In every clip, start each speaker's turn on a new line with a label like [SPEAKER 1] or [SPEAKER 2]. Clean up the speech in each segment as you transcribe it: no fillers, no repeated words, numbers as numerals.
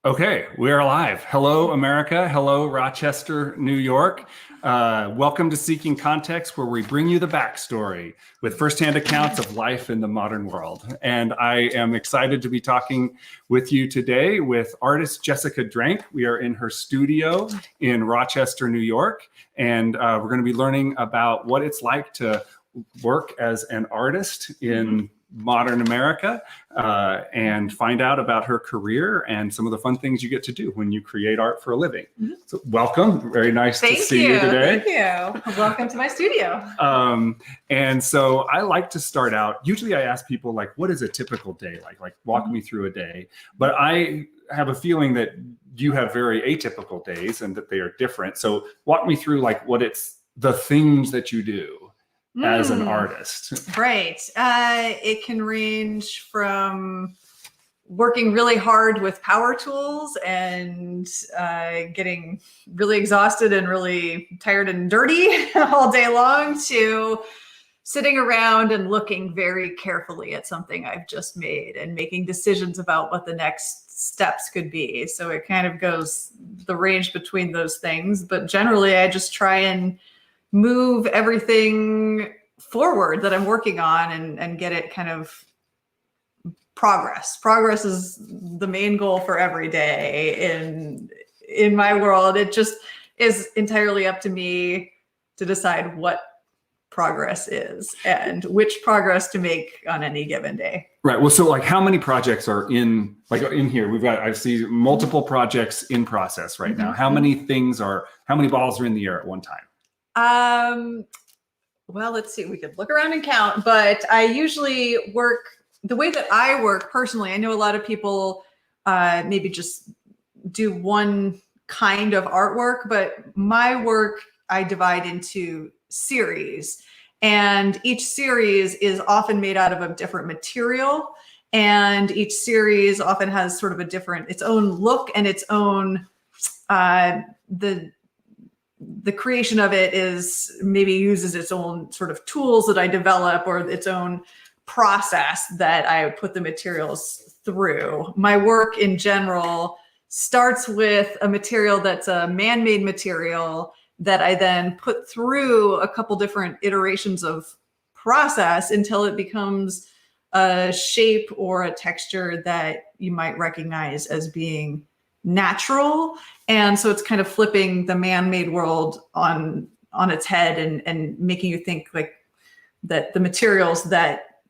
[SPEAKER 1] Okay, we are live. Hello, America. Hello, Rochester, New York. Welcome to Seeking Context, where we bring you the backstory with firsthand accounts of life in the modern world. And I am excited to be talking with you today with artist Jessica Drenk. We are in her studio in Rochester, New York, and we're going to be learning about what it's like to work as an artist in modern America, and find out about her career and some of the fun things you get to do when you create art for a living. So welcome. Very nice to see you today.
[SPEAKER 2] Thank you. Welcome to my studio.
[SPEAKER 1] And so I like to start out, usually I ask people like, what is a typical day like? Like walk me through a day. But I have a feeling that you have very atypical days and that they are different. So walk me through like what it's the things that you do as an artist.
[SPEAKER 2] Right. It can range from working really hard with power tools and getting really exhausted and really tired and dirty all day long to sitting around and looking very carefully at something I've just made and making decisions about what the next steps could be. So it kind of goes the range between those things. But generally, I just try and move everything forward that I'm working on and get it kind of progress. Progress is the main goal for every day in my world. It just is entirely up to me to decide what progress is and which progress to make on any given day.
[SPEAKER 1] Right. Well, so like how many projects are in here? I see multiple projects in process right now. How many balls are in the air at one time?
[SPEAKER 2] Well, let's see, we could look around and count, but I usually work the way that I work personally. I know a lot of people maybe just do one kind of artwork, but my work I divide into series, and each series is often made out of a different material, and each series often has sort of its own look and its own the creation of it is maybe uses its own sort of tools that I develop or its own process that I put the materials through. My work in general starts with a material that's a man-made material that I then put through a couple different iterations of process until it becomes a shape or a texture that you might recognize as being natural. And so it's kind of flipping the man-made world on its head and making you think like that the materials that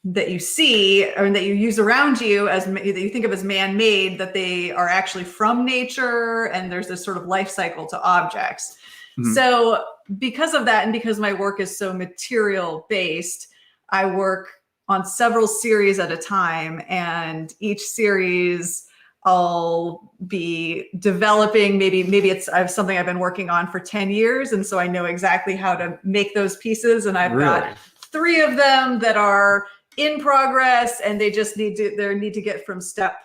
[SPEAKER 2] you see or that you use around you that you think of as man-made, that they are actually from nature, and there's this sort of life cycle to objects. So because of that, and because my work is so material based, I work on several series at a time, and each series I'll be developing. Maybe I have something I've been working on for 10 years. And so I know exactly how to make those pieces. And I've got 3 of them that are in progress, and they just need to get from step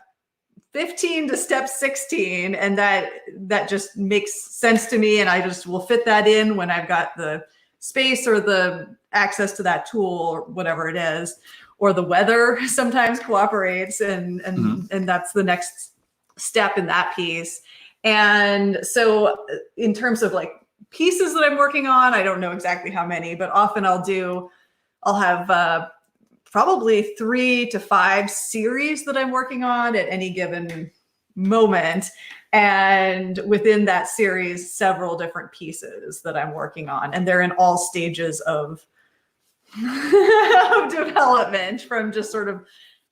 [SPEAKER 2] 15 to step 16. And that just makes sense to me. And I just will fit that in when I've got the space or the access to that tool or whatever it is. Or the weather sometimes cooperates, and that's the next step in that piece. And so in terms of like pieces that I'm working on, I don't know exactly how many, but often I'll have probably 3 to 5 series that I'm working on at any given moment. And within that series, several different pieces that I'm working on, and they're in all stages of development, from just sort of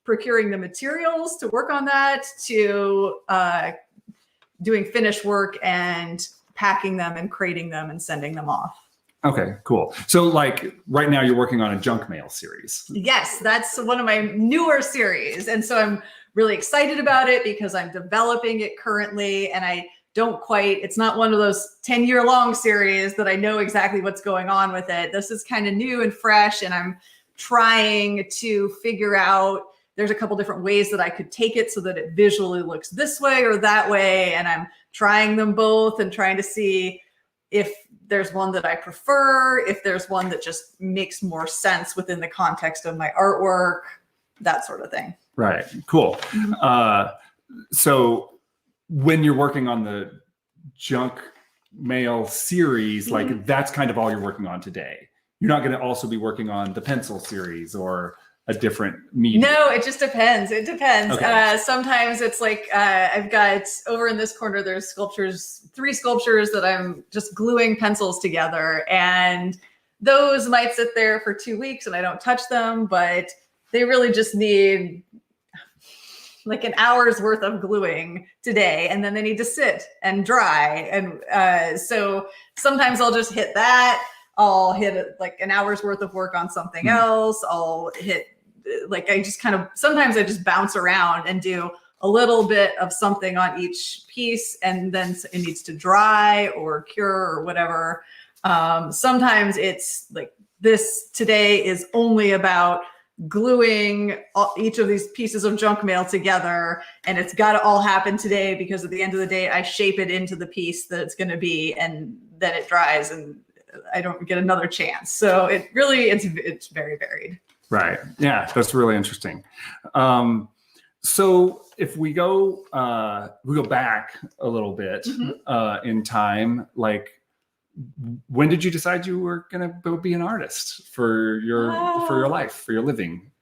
[SPEAKER 2] procuring the materials to work on that to doing finished work and packing them and crating them and sending them off.
[SPEAKER 1] Okay, cool. So like right now you're working on a junk mail series.
[SPEAKER 2] Yes, that's one of my newer series. And so I'm really excited about it because I'm developing it currently, and it's not one of those 10-year long series that I know exactly what's going on with it. This is kind of new and fresh, and I'm trying to figure out, there's a couple different ways that I could take it so that it visually looks this way or that way. And I'm trying them both and trying to see if there's one that I prefer, if there's one that just makes more sense within the context of my artwork, that sort of thing.
[SPEAKER 1] Right. Cool. So when you're working on the junk mail series, like that's kind of all you're working on today. You're not going to also be working on the pencil series or a different medium.
[SPEAKER 2] No, it just depends. It depends.
[SPEAKER 1] Okay.
[SPEAKER 2] Sometimes it's like I've got over in this corner, there's three sculptures that I'm just gluing pencils together. And those might sit there for 2 weeks and I don't touch them, but they really just need like an hour's worth of gluing today. And then they need to sit and dry. And so sometimes I'll just hit that. I'll hit like an hour's worth of work on something else. I'll hit like sometimes I just bounce around and do a little bit of something on each piece, and then it needs to dry or cure or whatever. Sometimes it's like this today is only about gluing each of these pieces of junk mail together, and it's got to all happen today because at the end of the day I shape it into the piece that it's going to be, and then it dries and I don't get another chance. So it really it's very varied.
[SPEAKER 1] Right. Yeah, that's really interesting. So if we go back a little bit in time, like when did you decide you were going to go be an artist for your life, for your living?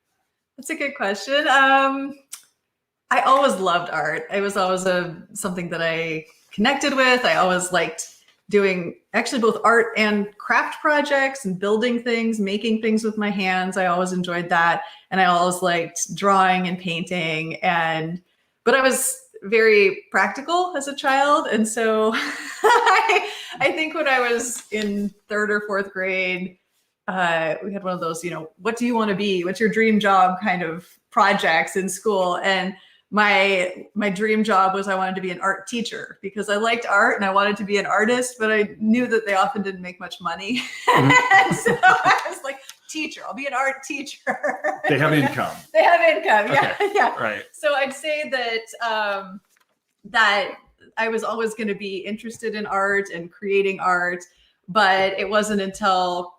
[SPEAKER 2] That's a good question. I always loved art. It was always something that I connected with. I always liked doing actually both art and craft projects and building things, making things with my hands. I always enjoyed that. And I always liked drawing and painting. But I was very practical as a child. And so I think when I was in 3rd or 4th grade, we had one of those, what do you want to be? What's your dream job kind of projects in school? And my dream job was I wanted to be an art teacher because I liked art and I wanted to be an artist, but I knew that they often didn't make much money. And so I was like, teacher, I'll be an art teacher.
[SPEAKER 1] They have income.
[SPEAKER 2] They have income. Yeah.
[SPEAKER 1] Okay.
[SPEAKER 2] Yeah.
[SPEAKER 1] Right.
[SPEAKER 2] So I'd say that, that I was always going to be interested in art and creating art, but it wasn't until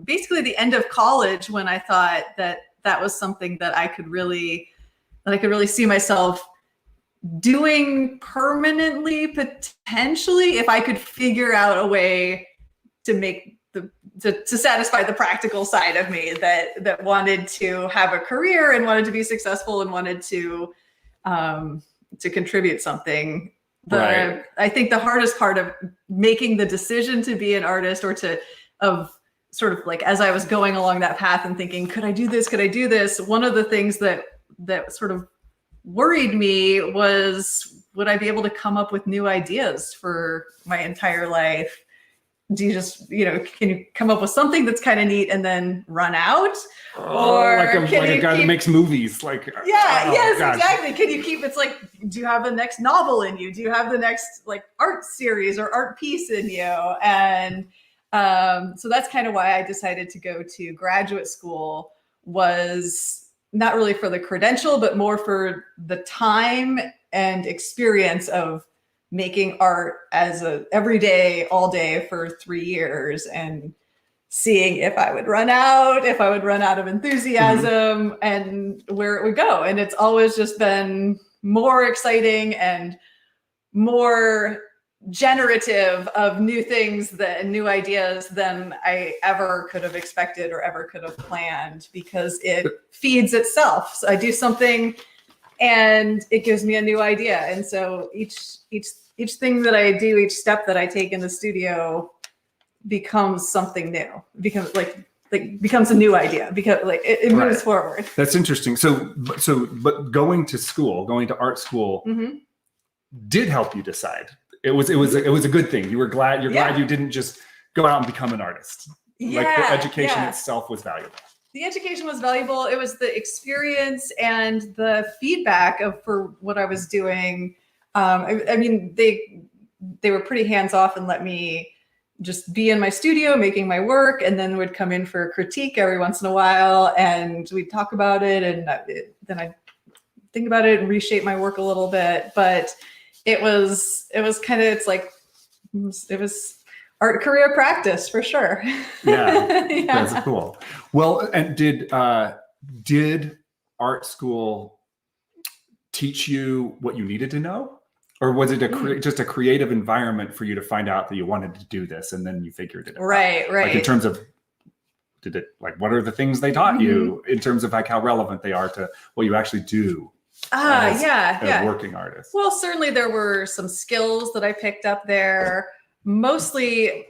[SPEAKER 2] basically the end of college when I thought that was something that I could really see myself doing permanently, potentially, if I could figure out a way to make to satisfy the practical side of me that wanted to have a career and wanted to be successful and wanted to contribute something.
[SPEAKER 1] Right.
[SPEAKER 2] I think the hardest part of making the decision to be an artist or of sort of like, as I was going along that path and thinking, could I do this? Could I do this? One of the things that sort of worried me was, would I be able to come up with new ideas for my entire life? Do you just, can you come up with something that's kind of neat and then run out? Or
[SPEAKER 1] like a guy that makes movies,
[SPEAKER 2] exactly. Can you keep, it's like, do you have the next novel in you? Do you have the next like art series or art piece in you? And so that's kind of why I decided to go to graduate school, was not really for the credential, but more for the time and experience of making art as every day, all day for 3 years and seeing if I would run out of enthusiasm and where it would go. And it's always just been more exciting and more generative of new things and new ideas than I ever could have expected or ever could have planned, because it feeds itself. So I do something and it gives me a new idea. And so each thing that I do, each step that I take in the studio becomes something new, becomes a new idea, because like it moves forward.
[SPEAKER 1] That's interesting. But going to art school did help you decide. It was a good thing. You're glad you didn't just go out and become an artist.
[SPEAKER 2] Yeah,
[SPEAKER 1] like the education itself was valuable.
[SPEAKER 2] The education was valuable. It was the experience and the feedback for what I was doing. I mean, they were pretty hands off and let me just be in my studio making my work, and then would come in for a critique every once in a while, and we'd talk about it, and then I'd think about it and reshape my work a little bit. But it was kind of, it was art career practice for sure.
[SPEAKER 1] Yeah, that's cool. Well, and did art school teach you what you needed to know? Or was it just a creative environment for you to find out that you wanted to do this and then you figured it out?
[SPEAKER 2] Right.
[SPEAKER 1] Like in terms of, what are the things they taught you in terms of like how relevant they are to what you actually do as a working artist?
[SPEAKER 2] Well, certainly there were some skills that I picked up there. Mostly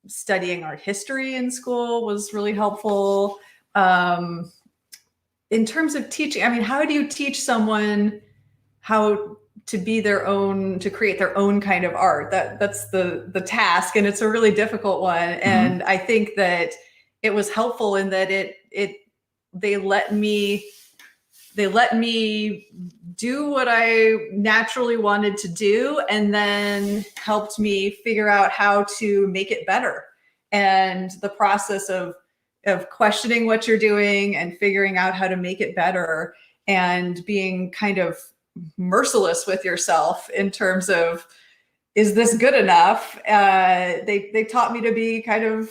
[SPEAKER 2] studying art history in school was really helpful. In terms of teaching, I mean, how do you teach someone how to be their own, to create their own kind of art? That's the task, and it's a really difficult one. And I think that it was helpful in that they let me do what I naturally wanted to do, and then helped me figure out how to make it better. And the process of questioning what you're doing and figuring out how to make it better, and being kind of merciless with yourself in terms of, is this good enough? They taught me to be kind of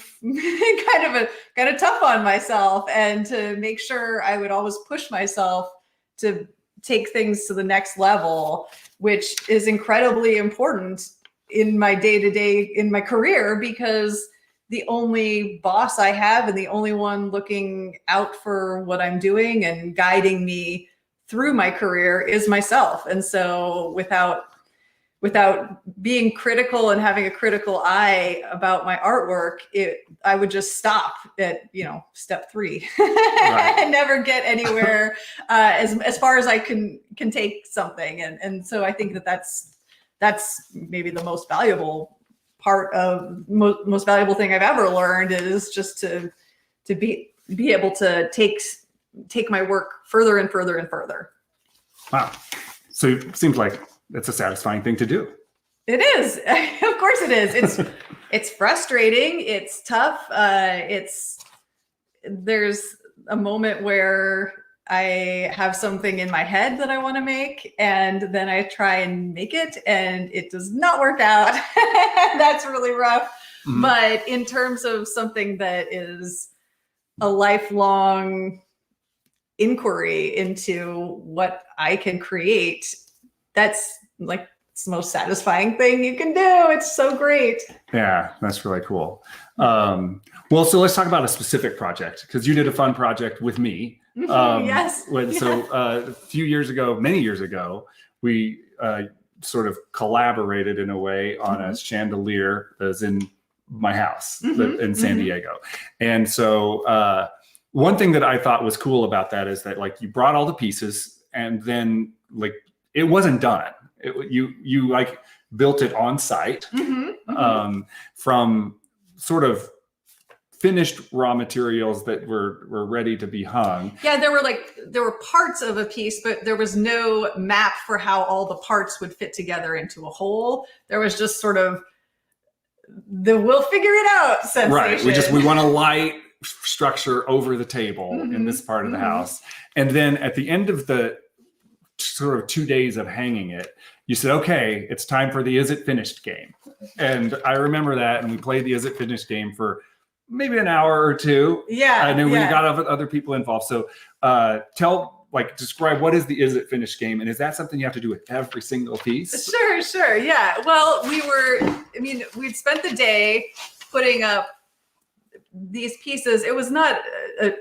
[SPEAKER 2] tough on myself, and to make sure I would always push myself to take things to the next level, which is incredibly important in my day-to-day in my career, because the only boss I have and the only one looking out for what I'm doing and guiding me through my career is myself. And so without being critical and having a critical eye about my artwork, I would just stop at, step 3 and never get anywhere as far as I can take something. And so I think that's maybe the most valuable part of most valuable thing I've ever learned, is just to be able to take my work further and further and further.
[SPEAKER 1] Wow. So it seems like it's a satisfying thing to do.
[SPEAKER 2] It is. Of course it is. It's frustrating. It's tough. There's a moment where I have something in my head that I want to make, and then I try and make it, and it does not work out. That's really rough. But in terms of something that is a lifelong inquiry into what I can create, that's like, it's the most satisfying thing you can do. It's so great. Yeah,
[SPEAKER 1] that's really cool. Well, so let's talk about a specific project, because you did a fun project with me.
[SPEAKER 2] Yes.
[SPEAKER 1] So a few years ago, many years ago, we sort of collaborated in a way on a chandelier that was in my house in San Diego. And so one thing that I thought was cool about that is that, like, you brought all the pieces, and then, like, it wasn't done. You like built it on site from sort of finished raw materials that were ready to be hung.
[SPEAKER 2] Yeah, there were parts of a piece, but there was no map for how all the parts would fit together into a whole. There was just sort of the we'll figure it out sensation.
[SPEAKER 1] Right. We want a light structure over the table in this part of the house. And then at the end of the sort of 2 days of hanging it, you said, okay, it's time for the Is It Finished game. And I remember that, and we played the Is It Finished game for maybe an hour or two.
[SPEAKER 2] Yeah.
[SPEAKER 1] And then we got other people involved. So describe, what is the Is It Finished game? And is that something you have to do with every single piece?
[SPEAKER 2] Sure. Yeah. Well, we'd spent the day putting up these pieces. It was not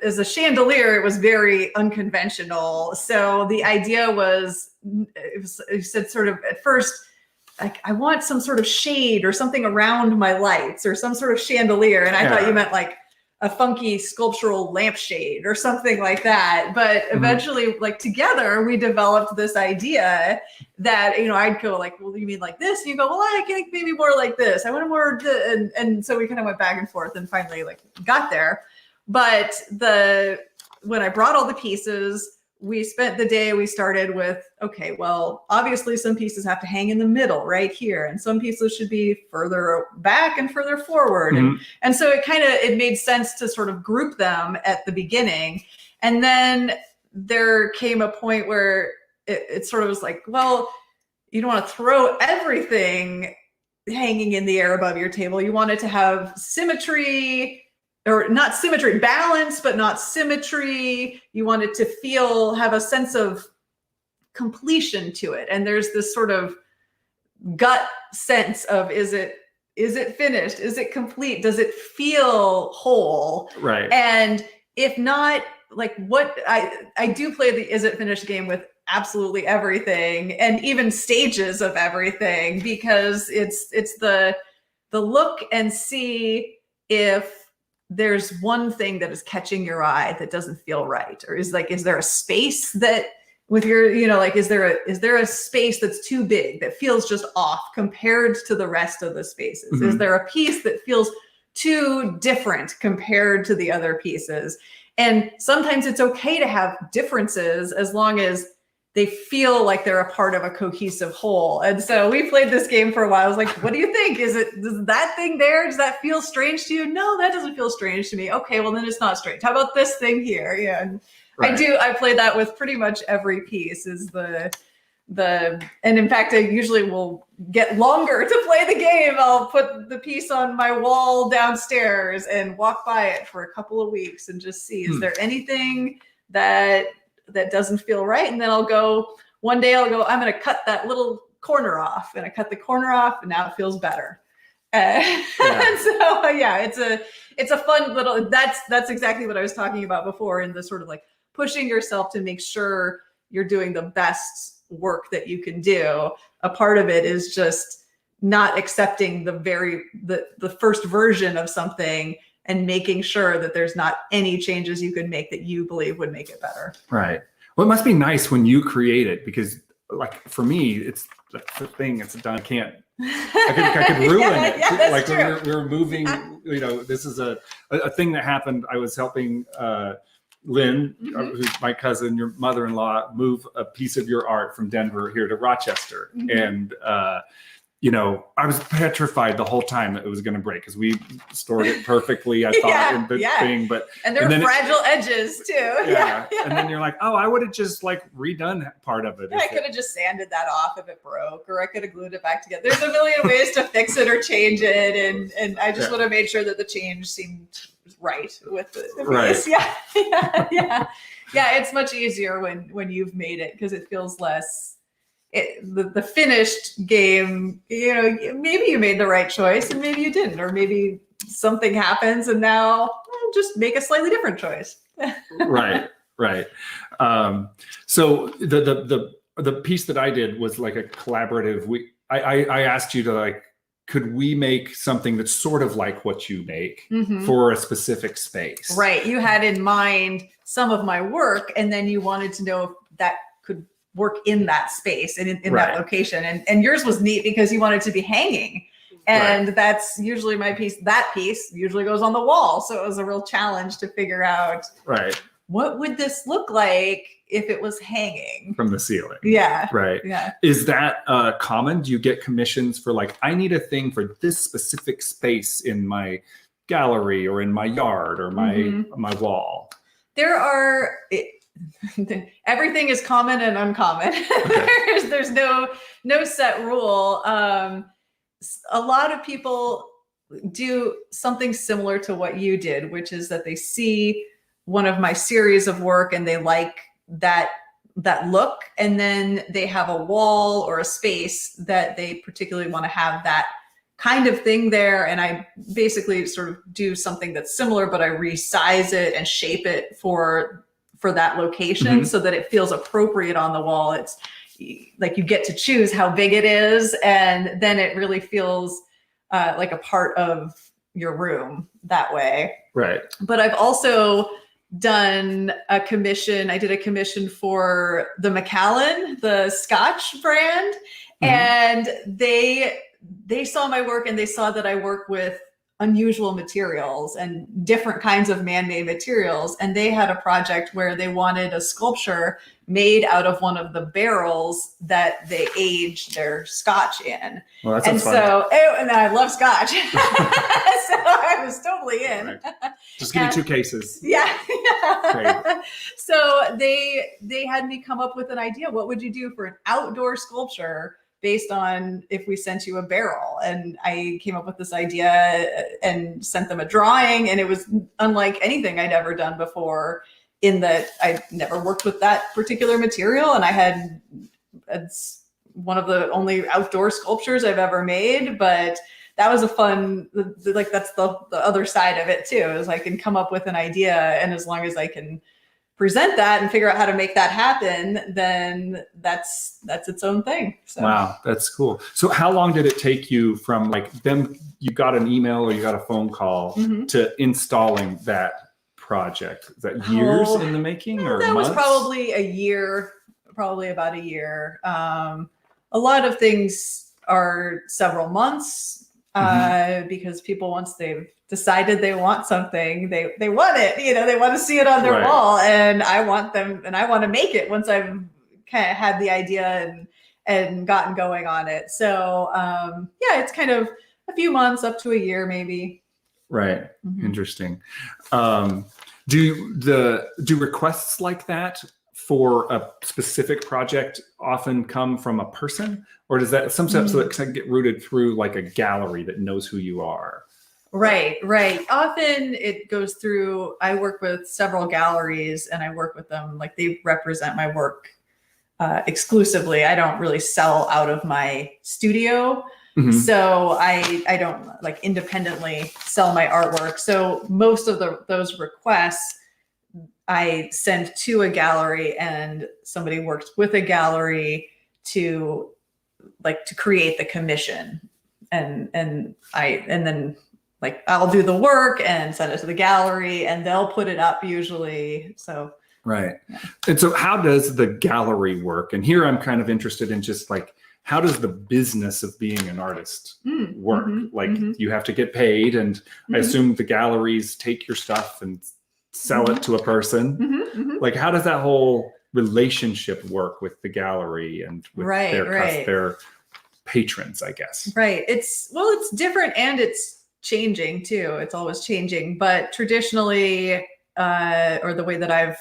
[SPEAKER 2] as a chandelier, it was very unconventional. So the idea was, it said sort of at first, like, I want some sort of shade or something around my lights, or some sort of chandelier. And I thought you meant like a funky sculptural lampshade or something like that. But eventually, like, together we developed this idea that, I'd go like, well, you mean like this? And you go, well, I think maybe more like this. I want more, and so we kind of went back and forth, and finally like got there. But when I brought all the pieces, we spent the day, we started with, okay, well, obviously some pieces have to hang in the middle right here, and some pieces should be further back and further forward. And so it made sense to sort of group them at the beginning. And then there came a point where it sort of was like, well, you don't want to throw everything hanging in the air above your table. You want it to have symmetry, or not symmetry, balance, but not symmetry. You want it to have a sense of completion to it. And there's this sort of gut sense of, is it finished? Is it complete? Does it feel whole?
[SPEAKER 1] Right.
[SPEAKER 2] And if not, like, what I do play the is it finished game with absolutely everything, and even stages of everything, because it's the look and see if there's one thing that is catching your eye that doesn't feel right, or is there a space that with your, like, is there a space that's too big that feels just off compared to the rest of the spaces?
[SPEAKER 1] Mm-hmm.
[SPEAKER 2] Is there a piece that feels too different compared to the other pieces? And sometimes it's okay to have differences as long as they feel like they're a part of a cohesive whole. And so we played this game for a while. I was like, what do you think? Is that thing there? Does that feel strange to you? No, that doesn't feel strange to me. Okay, well then it's not strange. How about this thing here? Yeah. And right. I play that with pretty much every piece, is and in fact, I usually will get longer to play the game. I'll put the piece on my wall downstairs and walk by it for a couple of weeks and just see, is there anything that doesn't feel right? And then one day I'll go, I'm going to cut that little corner off, and I cut the corner off, and now it feels better. And so, it's a fun little, that's exactly what I was talking about before, in the sort of like pushing yourself to make sure you're doing the best work that you can do. A part of it is just not accepting the first version of something, and making sure that there's not any changes you can make that you believe would make it better. Right.
[SPEAKER 1] Well, it must be nice when you create it, because like for me, it's the thing, it's done. I could ruin it.
[SPEAKER 2] Yeah,
[SPEAKER 1] like
[SPEAKER 2] true.
[SPEAKER 1] we're moving, this is a thing that happened. I was helping Lynn, who's my cousin, your mother-in-law, move a piece of your art from Denver here to Rochester. And, I was petrified the whole time that it was going to break, because we stored it perfectly, I thought, in the thing.
[SPEAKER 2] And there were fragile edges too. Yeah.
[SPEAKER 1] And then you're like, oh, I would have just like redone part of it.
[SPEAKER 2] I could have just sanded that off if it broke, or I could have glued it back together. There's a million ways to fix it or change it. And I just would have made sure that the change seemed right with the piece. Yeah. It's much easier when you've made it, because it feels less, the finished game, maybe you made the right choice and maybe you didn't, or maybe something happens and now just make a slightly different choice.
[SPEAKER 1] Right. So the piece that I did was like a collaborative. I asked you to like, could we make something that's sort of like what you make for a specific space? Right.
[SPEAKER 2] You had in mind some of my work, and then you wanted to know if that could work in that space and in that location. And yours was neat because you wanted to be hanging. And that's usually my piece. That piece usually goes on the wall. So it was a real challenge to figure out what would this look like if it was hanging
[SPEAKER 1] from the ceiling.
[SPEAKER 2] Yeah.
[SPEAKER 1] Right.
[SPEAKER 2] Yeah.
[SPEAKER 1] Is that common? Do you get commissions for like, I need a thing for this specific space in my gallery or in my yard or my wall?
[SPEAKER 2] There are, everything is common and uncommon. Okay. there's no set rule. A lot of people do something similar to what you did, which is that they see one of my series of work and they like that look, and then they have a wall or a space that they particularly want to have that kind of thing there. And I basically sort of do something that's similar, but I resize it and shape it for that location so that it feels appropriate on the wall. It's like you get to choose how big it is, and then it really feels like a part of your room that way.
[SPEAKER 1] Right.
[SPEAKER 2] But I've also done a commission. I did a commission for the Macallan, the Scotch brand, and they saw my work and they saw that I work with unusual materials and different kinds of man-made materials. And they had a project where they wanted a sculpture made out of one of the barrels that they aged their Scotch in.
[SPEAKER 1] Well, that sounds fun.
[SPEAKER 2] And I love Scotch. So I was totally in.
[SPEAKER 1] Right. Just give me 2 cases.
[SPEAKER 2] Yeah. So they had me come up with an idea. What would you do for an outdoor sculpture based on if we sent you a barrel? And I came up with this idea and sent them a drawing, and it was unlike anything I'd ever done before. in that I never worked with that particular material, and it's one of the only outdoor sculptures I've ever made, but that was a fun, like that's the other side of it too, is I can come up with an idea, and as long as I can present that and figure out how to make that happen, then that's its own thing. So.
[SPEAKER 1] Wow, that's cool. So how long did it take you from like them, you got an email or you got a phone call to installing that project? Is that years in the making or
[SPEAKER 2] that
[SPEAKER 1] months?
[SPEAKER 2] was probably a year, probably about a year. A lot of things are several months because people, once they've decided they want something, they want it, they want to see it on their wall, and I want to make it once I've kind of had the idea and gotten going on it. So yeah, it's kind of a few months up to a year, maybe.
[SPEAKER 1] Right. Interesting. Do requests like that for a specific project often come from a person, or does that sometimes get rooted through like a gallery that knows who you are?
[SPEAKER 2] Right. Often it goes through, I work with several galleries, and I work with them like they represent my work exclusively. I don't really sell out of my studio. So I don't like independently sell my artwork. So most of those requests I send to a gallery, and somebody works with a gallery to create the commission, and then like I'll do the work and send it to the gallery, and they'll put it up usually. So
[SPEAKER 1] right. Yeah. And so how does the gallery work? And here I'm kind of interested in just like, how does the business of being an artist work? You have to get paid, and I assume the galleries take your stuff and sell it to a person. Like, how does that whole relationship work with the gallery and with their patrons, I guess? Right.
[SPEAKER 2] It's different, and it's changing too. It's always changing, but traditionally, or the way that I've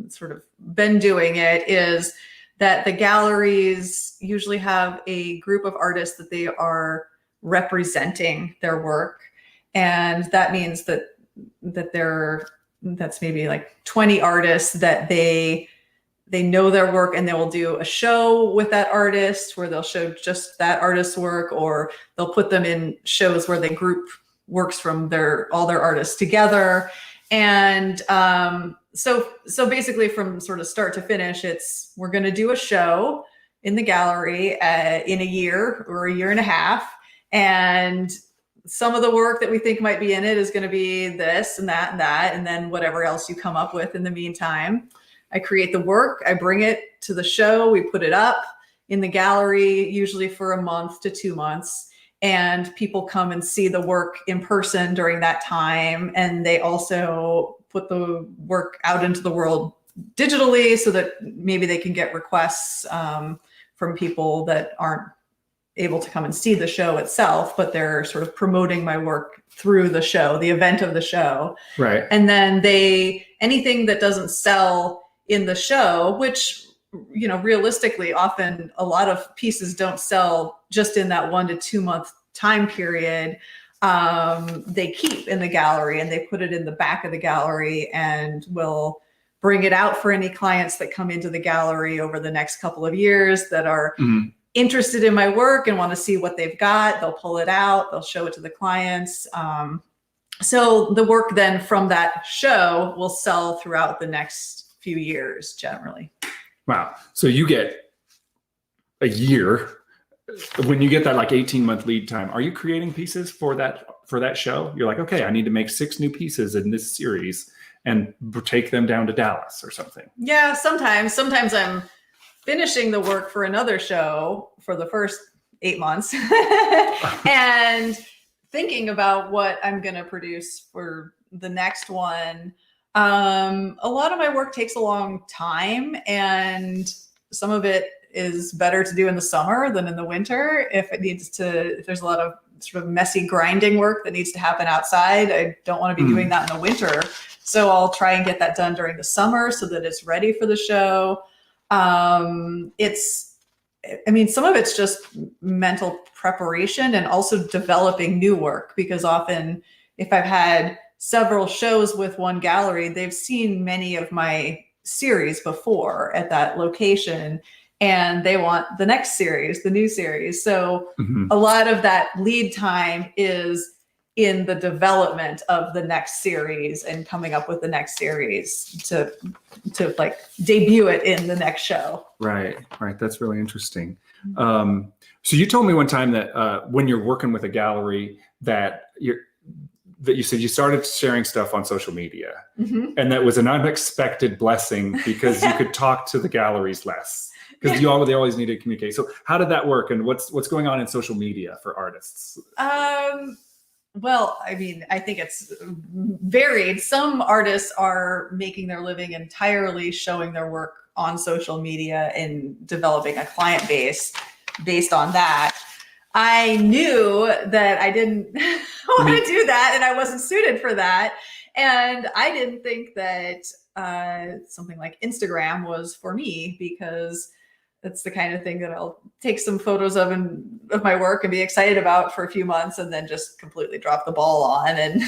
[SPEAKER 2] sort of been doing it, is that the galleries usually have a group of artists that they are representing their work. And that means that's maybe like 20 artists that they know their work, and they will do a show with that artist where they'll show just that artist's work, or they'll put them in shows where they group works from all their artists together. And so basically from sort of start to finish, we're going to do a show in the gallery in a year or a year and a half. And some of the work that we think might be in it is going to be this and that and that. And then whatever else you come up with in the meantime. I create the work, I bring it to the show, we put it up in the gallery, usually for a month to 2 months. And people come and see the work in person during that time. And they also put the work out into the world digitally, so that maybe they can get requests from people that aren't able to come and see the show itself, but they're sort of promoting my work through the show, the event of the show.
[SPEAKER 1] Right.
[SPEAKER 2] And then anything that doesn't sell in the show, which, realistically, often a lot of pieces don't sell just in that 1 to 2 month time period. They keep in the gallery, and they put it in the back of the gallery, and will bring it out for any clients that come into the gallery over the next couple of years that are interested in my work and want to see what they've got. They'll pull it out, they'll show it to the clients. So the work then from that show will sell throughout the next few years generally.
[SPEAKER 1] Wow. So you get a year. When you get that like 18-month lead time, are you creating pieces for that show? You're like, okay, I need to make 6 new pieces in this series and take them down to Dallas or something.
[SPEAKER 2] Yeah, sometimes I'm finishing the work for another show for the first 8 months and thinking about what I'm going to produce for the next one. A lot of my work takes a long time, and some of it is better to do in the summer than in the winter. If there's a lot of sort of messy grinding work that needs to happen outside, I don't want to be doing that in the winter. So I'll try and get that done during the summer so that it's ready for the show. Some of it's just mental preparation and also developing new work, because often if I've had several shows with one gallery, they've seen many of my series before at that location, and they want the next series, the new series. So a lot of that lead time is in the development of the next series and coming up with the next series to like debut it in the next show.
[SPEAKER 1] Right. That's really interesting. So you told me one time that when you're working with a gallery that you said you started sharing stuff on social media, and that was an unexpected blessing because you could talk to the galleries less because they always need to communicate. So how did that work, and what's going on in social media for artists?
[SPEAKER 2] Well, I mean, I think it's varied. Some artists are making their living entirely showing their work on social media and developing a client base based on that. I knew that I didn't want to do that, and I wasn't suited for that. And I didn't think that something like Instagram was for me, because it's the kind of thing that I'll take some photos of my work and be excited about for a few months and then just completely drop the ball on and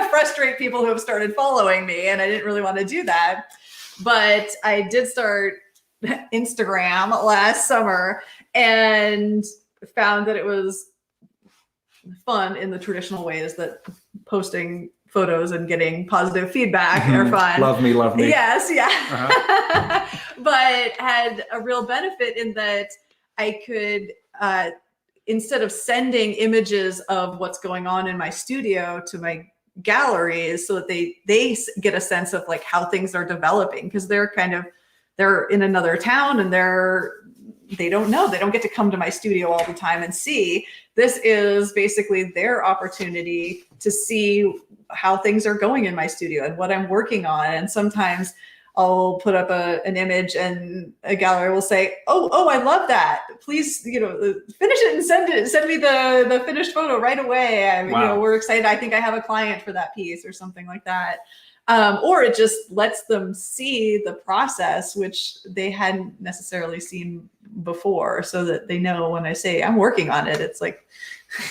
[SPEAKER 2] frustrate people who have started following me. And I didn't really want to do that. But I did start Instagram last summer and found that it was fun in the traditional ways that posting photos and getting positive feedback are fun.
[SPEAKER 1] Love me.
[SPEAKER 2] Yes, yeah. But had a real benefit in that I could, instead of sending images of what's going on in my studio to my galleries so that they get a sense of like how things are developing, because they're in another town and they don't know, they don't get to come to my studio all the time and see. This is basically their opportunity to see how things are going in my studio and what I'm working on. And sometimes I'll put up an image and a gallery will say, oh, I love that. Please, finish it and send me the finished photo right away.
[SPEAKER 1] Wow.
[SPEAKER 2] We're excited. I think I have a client for that piece or something like that. Or it just lets them see the process, which they hadn't necessarily seen before, so that they know when I say I'm working on it, it's like,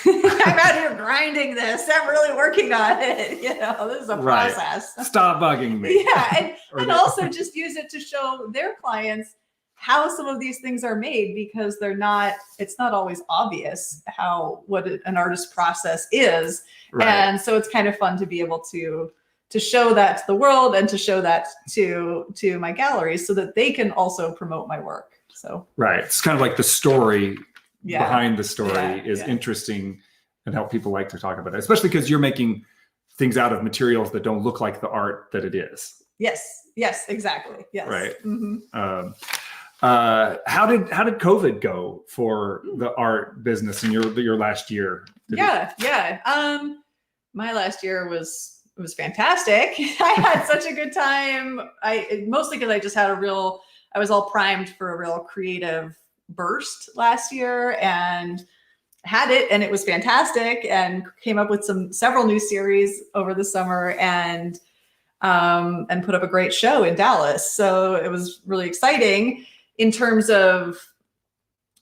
[SPEAKER 2] I'm out here grinding this. I'm really working on it. This is a process.
[SPEAKER 1] Stop bugging me.
[SPEAKER 2] Yeah. And also just use it to show their clients how some of these things are made, because it's not always obvious what an artist's process is.
[SPEAKER 1] Right.
[SPEAKER 2] And so it's kind of fun to be able to show that to the world and to show that to my galleries so that they can also promote my work. So
[SPEAKER 1] it's kind of like the story behind the story is interesting and how people like to talk about it, especially because you're making things out of materials that don't look like the art that it is.
[SPEAKER 2] Yes, exactly. Yes. Right.
[SPEAKER 1] How did COVID go for the art business in your last year?
[SPEAKER 2] My last year was fantastic. I had such a good time. Mostly because I just had I was all primed for a real creative burst last year and had it, and it was fantastic, and came up with several new series over the summer and put up a great show in Dallas. So it was really exciting in terms of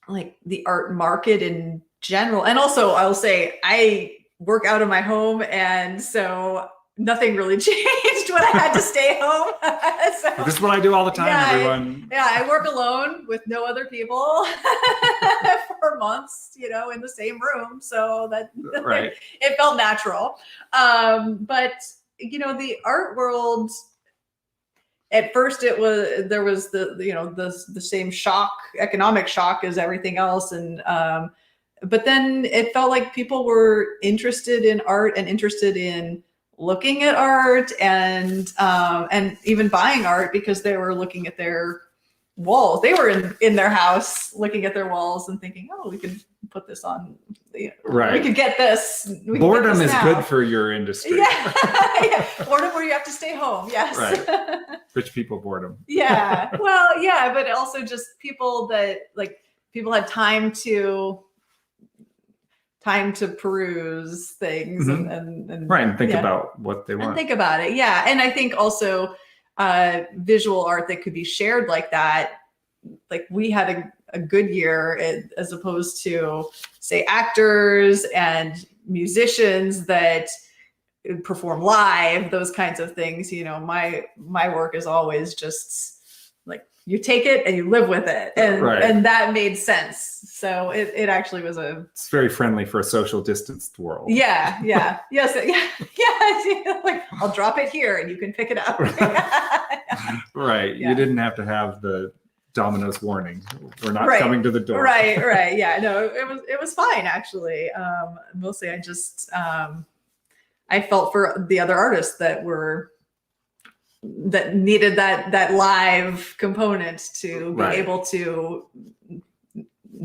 [SPEAKER 2] like the art market in general. And also I'll say I work out of my home, and so nothing really changed when I had to stay home. So,
[SPEAKER 1] this is what I do all the time, everyone.
[SPEAKER 2] I work alone with no other people for months, in the same room. So that it felt natural. But the art world, at first there was the same economic shock as everything else. And but then it felt like people were interested in art and interested in looking at art and even buying art, because they were looking at their walls. They were in their house looking at their walls and thinking, oh, we could put this on. We could get this.
[SPEAKER 1] Boredom is good for your industry.
[SPEAKER 2] Yeah. Boredom where you have to stay home. Yes.
[SPEAKER 1] Right. Rich people boredom.
[SPEAKER 2] Yeah. Well, yeah, but also just people had time to peruse things and
[SPEAKER 1] think about what they want.
[SPEAKER 2] And think about it. Yeah. And I think also visual art that could be shared like that, like we had a good year, as opposed to say actors and musicians that perform live, those kinds of things. My work is always just like you take it and you live with it, and that made sense. So it actually was
[SPEAKER 1] it's very friendly for a social distanced world.
[SPEAKER 2] Yes, like I'll drop it here and you can pick it up.
[SPEAKER 1] Right.
[SPEAKER 2] Yeah.
[SPEAKER 1] You didn't have to have the Domino's warning. We're not coming to the door.
[SPEAKER 2] Right. Yeah, no, it was fine actually. Mostly I just I felt for the other artists that needed that live component to be able to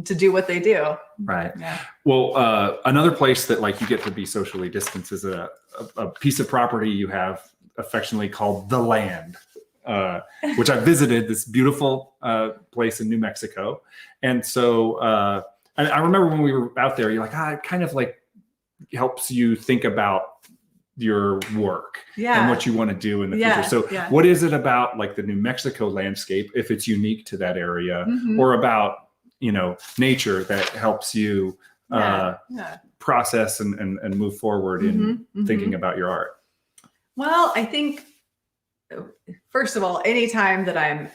[SPEAKER 2] do what they do.
[SPEAKER 1] Right.
[SPEAKER 2] Yeah.
[SPEAKER 1] Well, another place that like you get to be socially distanced is a piece of property you have affectionately called the land, which I visited, this beautiful place in New Mexico. And so I remember when we were out there, you're like, it kind of like helps you think about your work and what you want to do in the future. So what is it about like the New Mexico landscape, if it's unique to that area, or about, nature that helps you process and move forward in thinking about your art?
[SPEAKER 2] Well, I think, first of all, anytime that I'm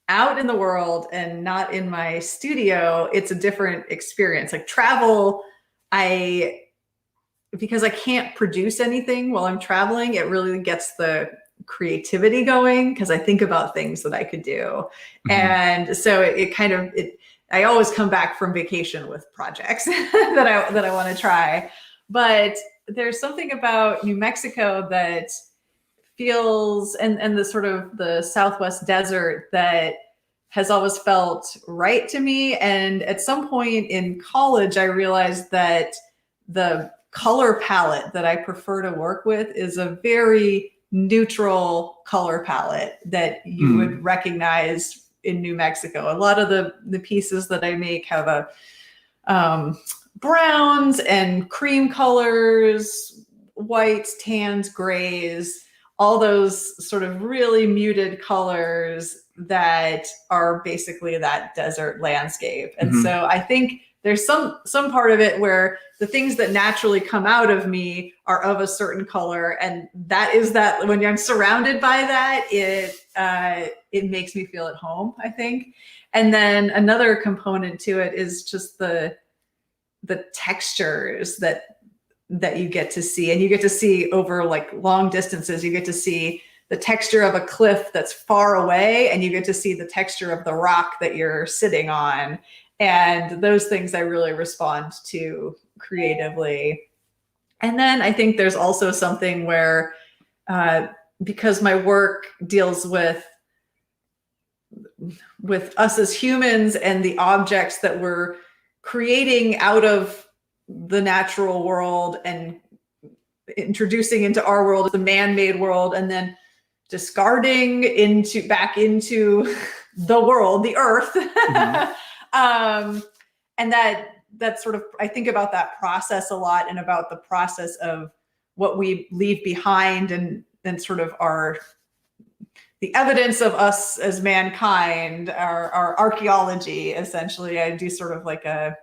[SPEAKER 2] out in the world and not in my studio, it's a different experience. Like travel, because I can't produce anything while I'm traveling, it really gets the creativity going because I think about things that I could do. And so I always come back from vacation with projects that I want to try. But there's something about New Mexico that feels, and the sort of the Southwest desert, that has always felt right to me. And at some point in college, I realized that the color palette that I prefer to work with is a very neutral color palette that you would recognize in New Mexico. A lot of the pieces that I make have browns and cream colors, whites, tans, grays, all those sort of really muted colors that are basically that desert landscape. And so I think there's some part of it where the things that naturally come out of me are of a certain color. And that is that when I'm surrounded by that, it makes me feel at home, I think. And then another component to it is just the textures that you get to see. And you get to see over like long distances, you get to see the texture of a cliff that's far away, and you get to see the texture of the rock that you're sitting on. And those things I really respond to creatively. And then I think there's also something where, because my work deals with us as humans and the objects that we're creating out of the natural world and introducing into our world, the man-made world, and then discarding back into the world, the earth. And that sort of, I think about that process a lot, and about the process of what we leave behind, and sort of the evidence of us as mankind, our archaeology, essentially. I do sort of like a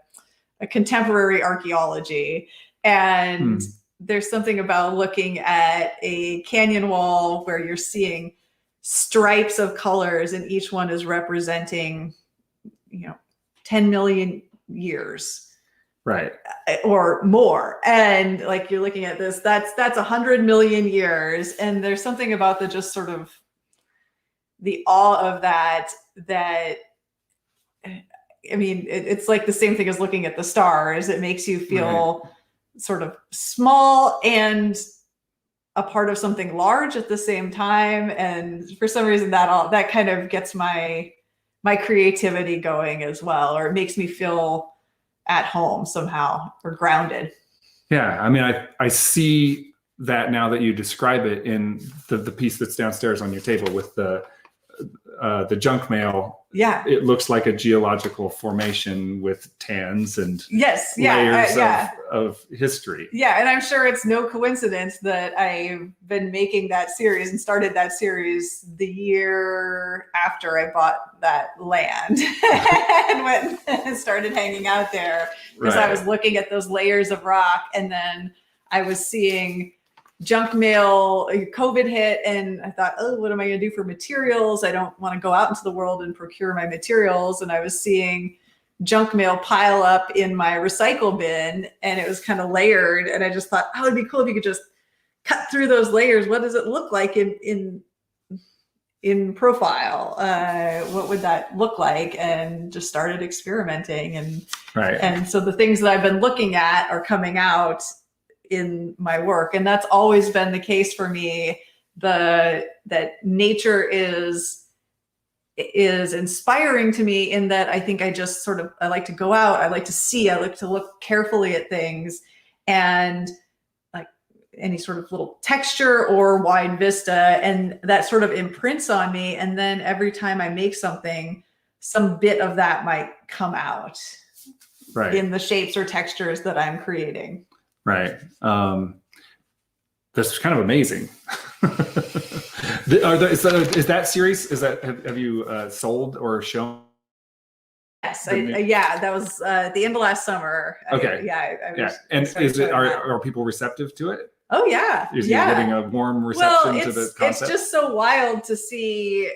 [SPEAKER 2] contemporary archaeology. And there's something about looking at a canyon wall where you're seeing stripes of colors, and each one is representing, 10 million years,
[SPEAKER 1] right,
[SPEAKER 2] or more. And like you're looking at this, that's 100 million years. And there's something about the just sort of the awe of that, I mean, it's like the same thing as looking at the stars. It makes you feel sort of small and a part of something large at the same time. And for some reason that kind of gets my creativity going as well, or it makes me feel at home somehow, or grounded.
[SPEAKER 1] Yeah. I mean, I see that now that you describe it in the piece that's downstairs on your table with the junk mail. Yeah. It looks like a geological formation with tans and layers of history.
[SPEAKER 2] Yeah. And I'm sure it's no coincidence that I've been making that series and started that series the year after I bought that land and went and started hanging out there, because I was looking at those layers of rock, and then I was seeing junk mail, COVID hit, and I thought, oh, what am I going to do for materials? I don't want to go out into the world and procure my materials. And I was seeing junk mail pile up in my recycle bin, and it was kind of layered. And I just thought, oh, it'd be cool if you could just cut through those layers. What does it look like in profile? What would that look like? And just started experimenting. And so the things that I've been looking at are coming out in my work. And that's always been the case for me, that nature is inspiring to me, in that I think I just sort of, I like to go out, I like to see, I like to look carefully at things, and like any sort of little texture or wide vista, and that sort of imprints on me. And then every time I make something, some bit of that might come out in the shapes or textures that I'm creating.
[SPEAKER 1] Right. That's kind of amazing. Is that series? Have you sold or shown?
[SPEAKER 2] Yes. That was at the end of last summer.
[SPEAKER 1] Okay. And are people receptive to it?
[SPEAKER 2] Oh yeah.
[SPEAKER 1] Is getting a warm reception to the concept?
[SPEAKER 2] It's just so wild to see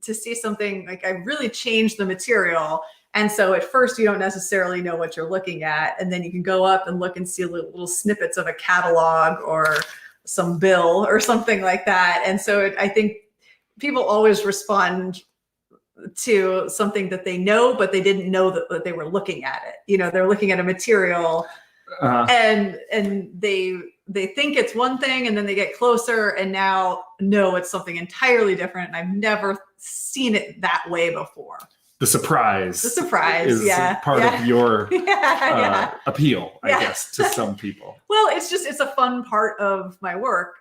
[SPEAKER 2] something like I really changed the material. And so at first you don't necessarily know what you're looking at. And then you can go up and look and see little snippets of a catalog or some bill or something like that. And so I think people always respond to something that they know, but they didn't know that they were looking at it. You know, they're looking at a material and they think it's one thing, and then they get closer and now no, it's something entirely different. And I've never seen it that way before.
[SPEAKER 1] The surprise is part of your appeal, I guess, to some people.
[SPEAKER 2] Well, it's a fun part of my work.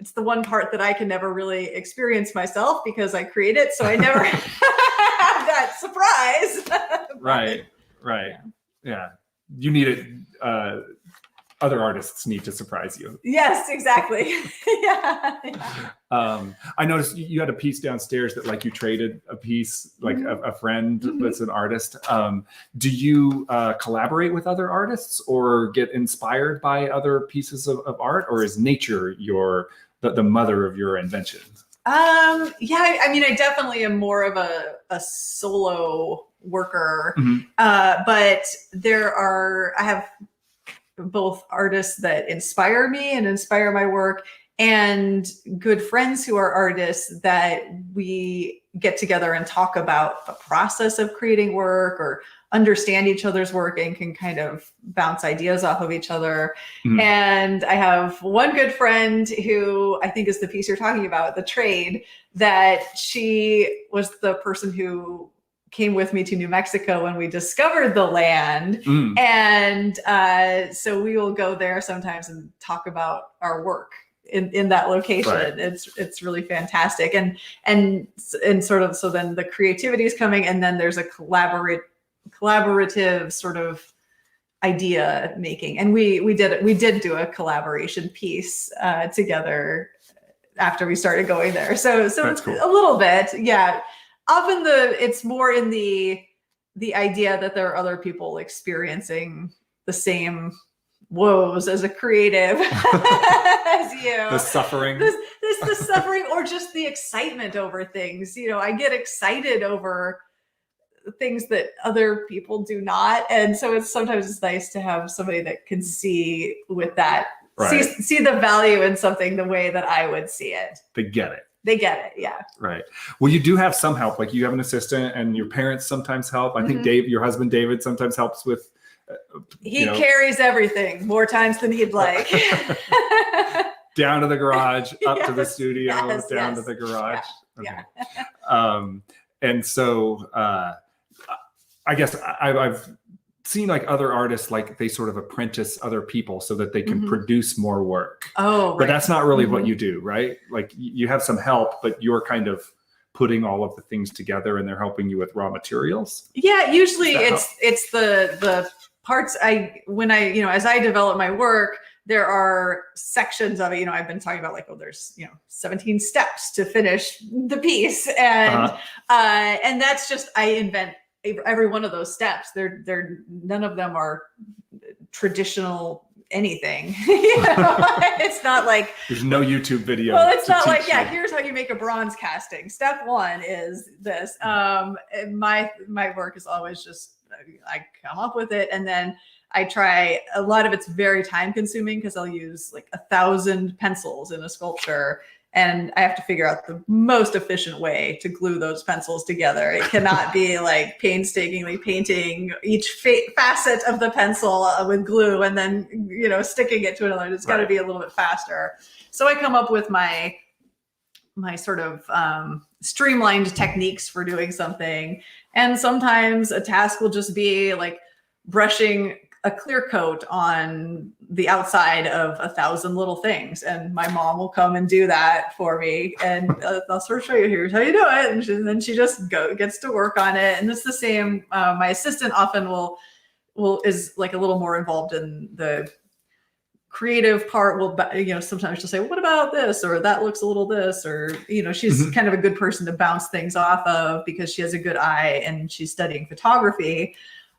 [SPEAKER 2] It's the one part that I can never really experience myself because I create it. So I never have that surprise.
[SPEAKER 1] Right. Yeah. You need it. Other artists need to surprise you.
[SPEAKER 2] Yes, exactly. Yeah.
[SPEAKER 1] I noticed you had a piece downstairs that like you traded a piece, like a friend that's an artist. Do you collaborate with other artists or get inspired by other pieces of art, or is nature the mother of your invention?
[SPEAKER 2] I mean, I definitely am more of a solo worker, but I have both artists that inspire me and inspire my work, and good friends who are artists that we get together and talk about the process of creating work or understand each other's work and can kind of bounce ideas off of each other. And I have one good friend who I think is the piece you're talking about, the trade, that she was the person who came with me to New Mexico when we discovered the land. And so we will go there sometimes and talk about our work in that location. Right. It's really fantastic. And sort of, so then the creativity is coming, and then there's a collaborative sort of idea making. And we did do a collaboration piece together after we started going there. So that's cool. A little bit. Yeah. Often it's more in the idea that there are other people experiencing the same woes as a creative as you.
[SPEAKER 1] The suffering.
[SPEAKER 2] The suffering, or just the excitement over things. You know, I get excited over things that other people do not. And so sometimes it's nice to have somebody that can see with that, see the value in something the way that I would see it.
[SPEAKER 1] They get it.
[SPEAKER 2] Yeah.
[SPEAKER 1] Right. Well, you do have some help. Like you have an assistant, and your parents sometimes help. I think your husband David sometimes helps with.
[SPEAKER 2] He carries everything more times than he'd like.
[SPEAKER 1] Down to the garage, up to the studio, down to the garage.
[SPEAKER 2] Yeah.
[SPEAKER 1] Okay. And so I guess I've seen like other artists, like they sort of apprentice other people so that they can produce more work.
[SPEAKER 2] Oh, right.
[SPEAKER 1] But that's not really what you do, right? Like you have some help, but you're kind of putting all of the things together, and they're helping you with raw materials.
[SPEAKER 2] Yeah, usually it's the parts as I develop my work, there are sections of it. I've been talking about like, there's 17 steps to finish the piece, and that's just, I invent every one of those steps. They're none of them are traditional anything. It's not like
[SPEAKER 1] there's no YouTube video.
[SPEAKER 2] Well, it's not like, yeah, here's how you make a bronze casting. Step one is this. My work is always just, I come up with it, and then I try. A lot of it's very time consuming because I'll use like 1,000 pencils in a sculpture, and I have to figure out the most efficient way to glue those pencils together. It cannot be like painstakingly painting each facet of the pencil with glue and then, sticking it to another. It's got to be a little bit faster. So I come up with my sort of streamlined techniques for doing something. And sometimes a task will just be like brushing a clear coat on the outside of 1,000 little things. And my mom will come and do that for me. And I'll sort of show you, here's how you do it. And then she just gets to work on it. And it's the same. My assistant often is like a little more involved in the creative part. Sometimes she'll say, what about this? Or that looks a little this, or, she's kind of a good person to bounce things off of because she has a good eye and she's studying photography.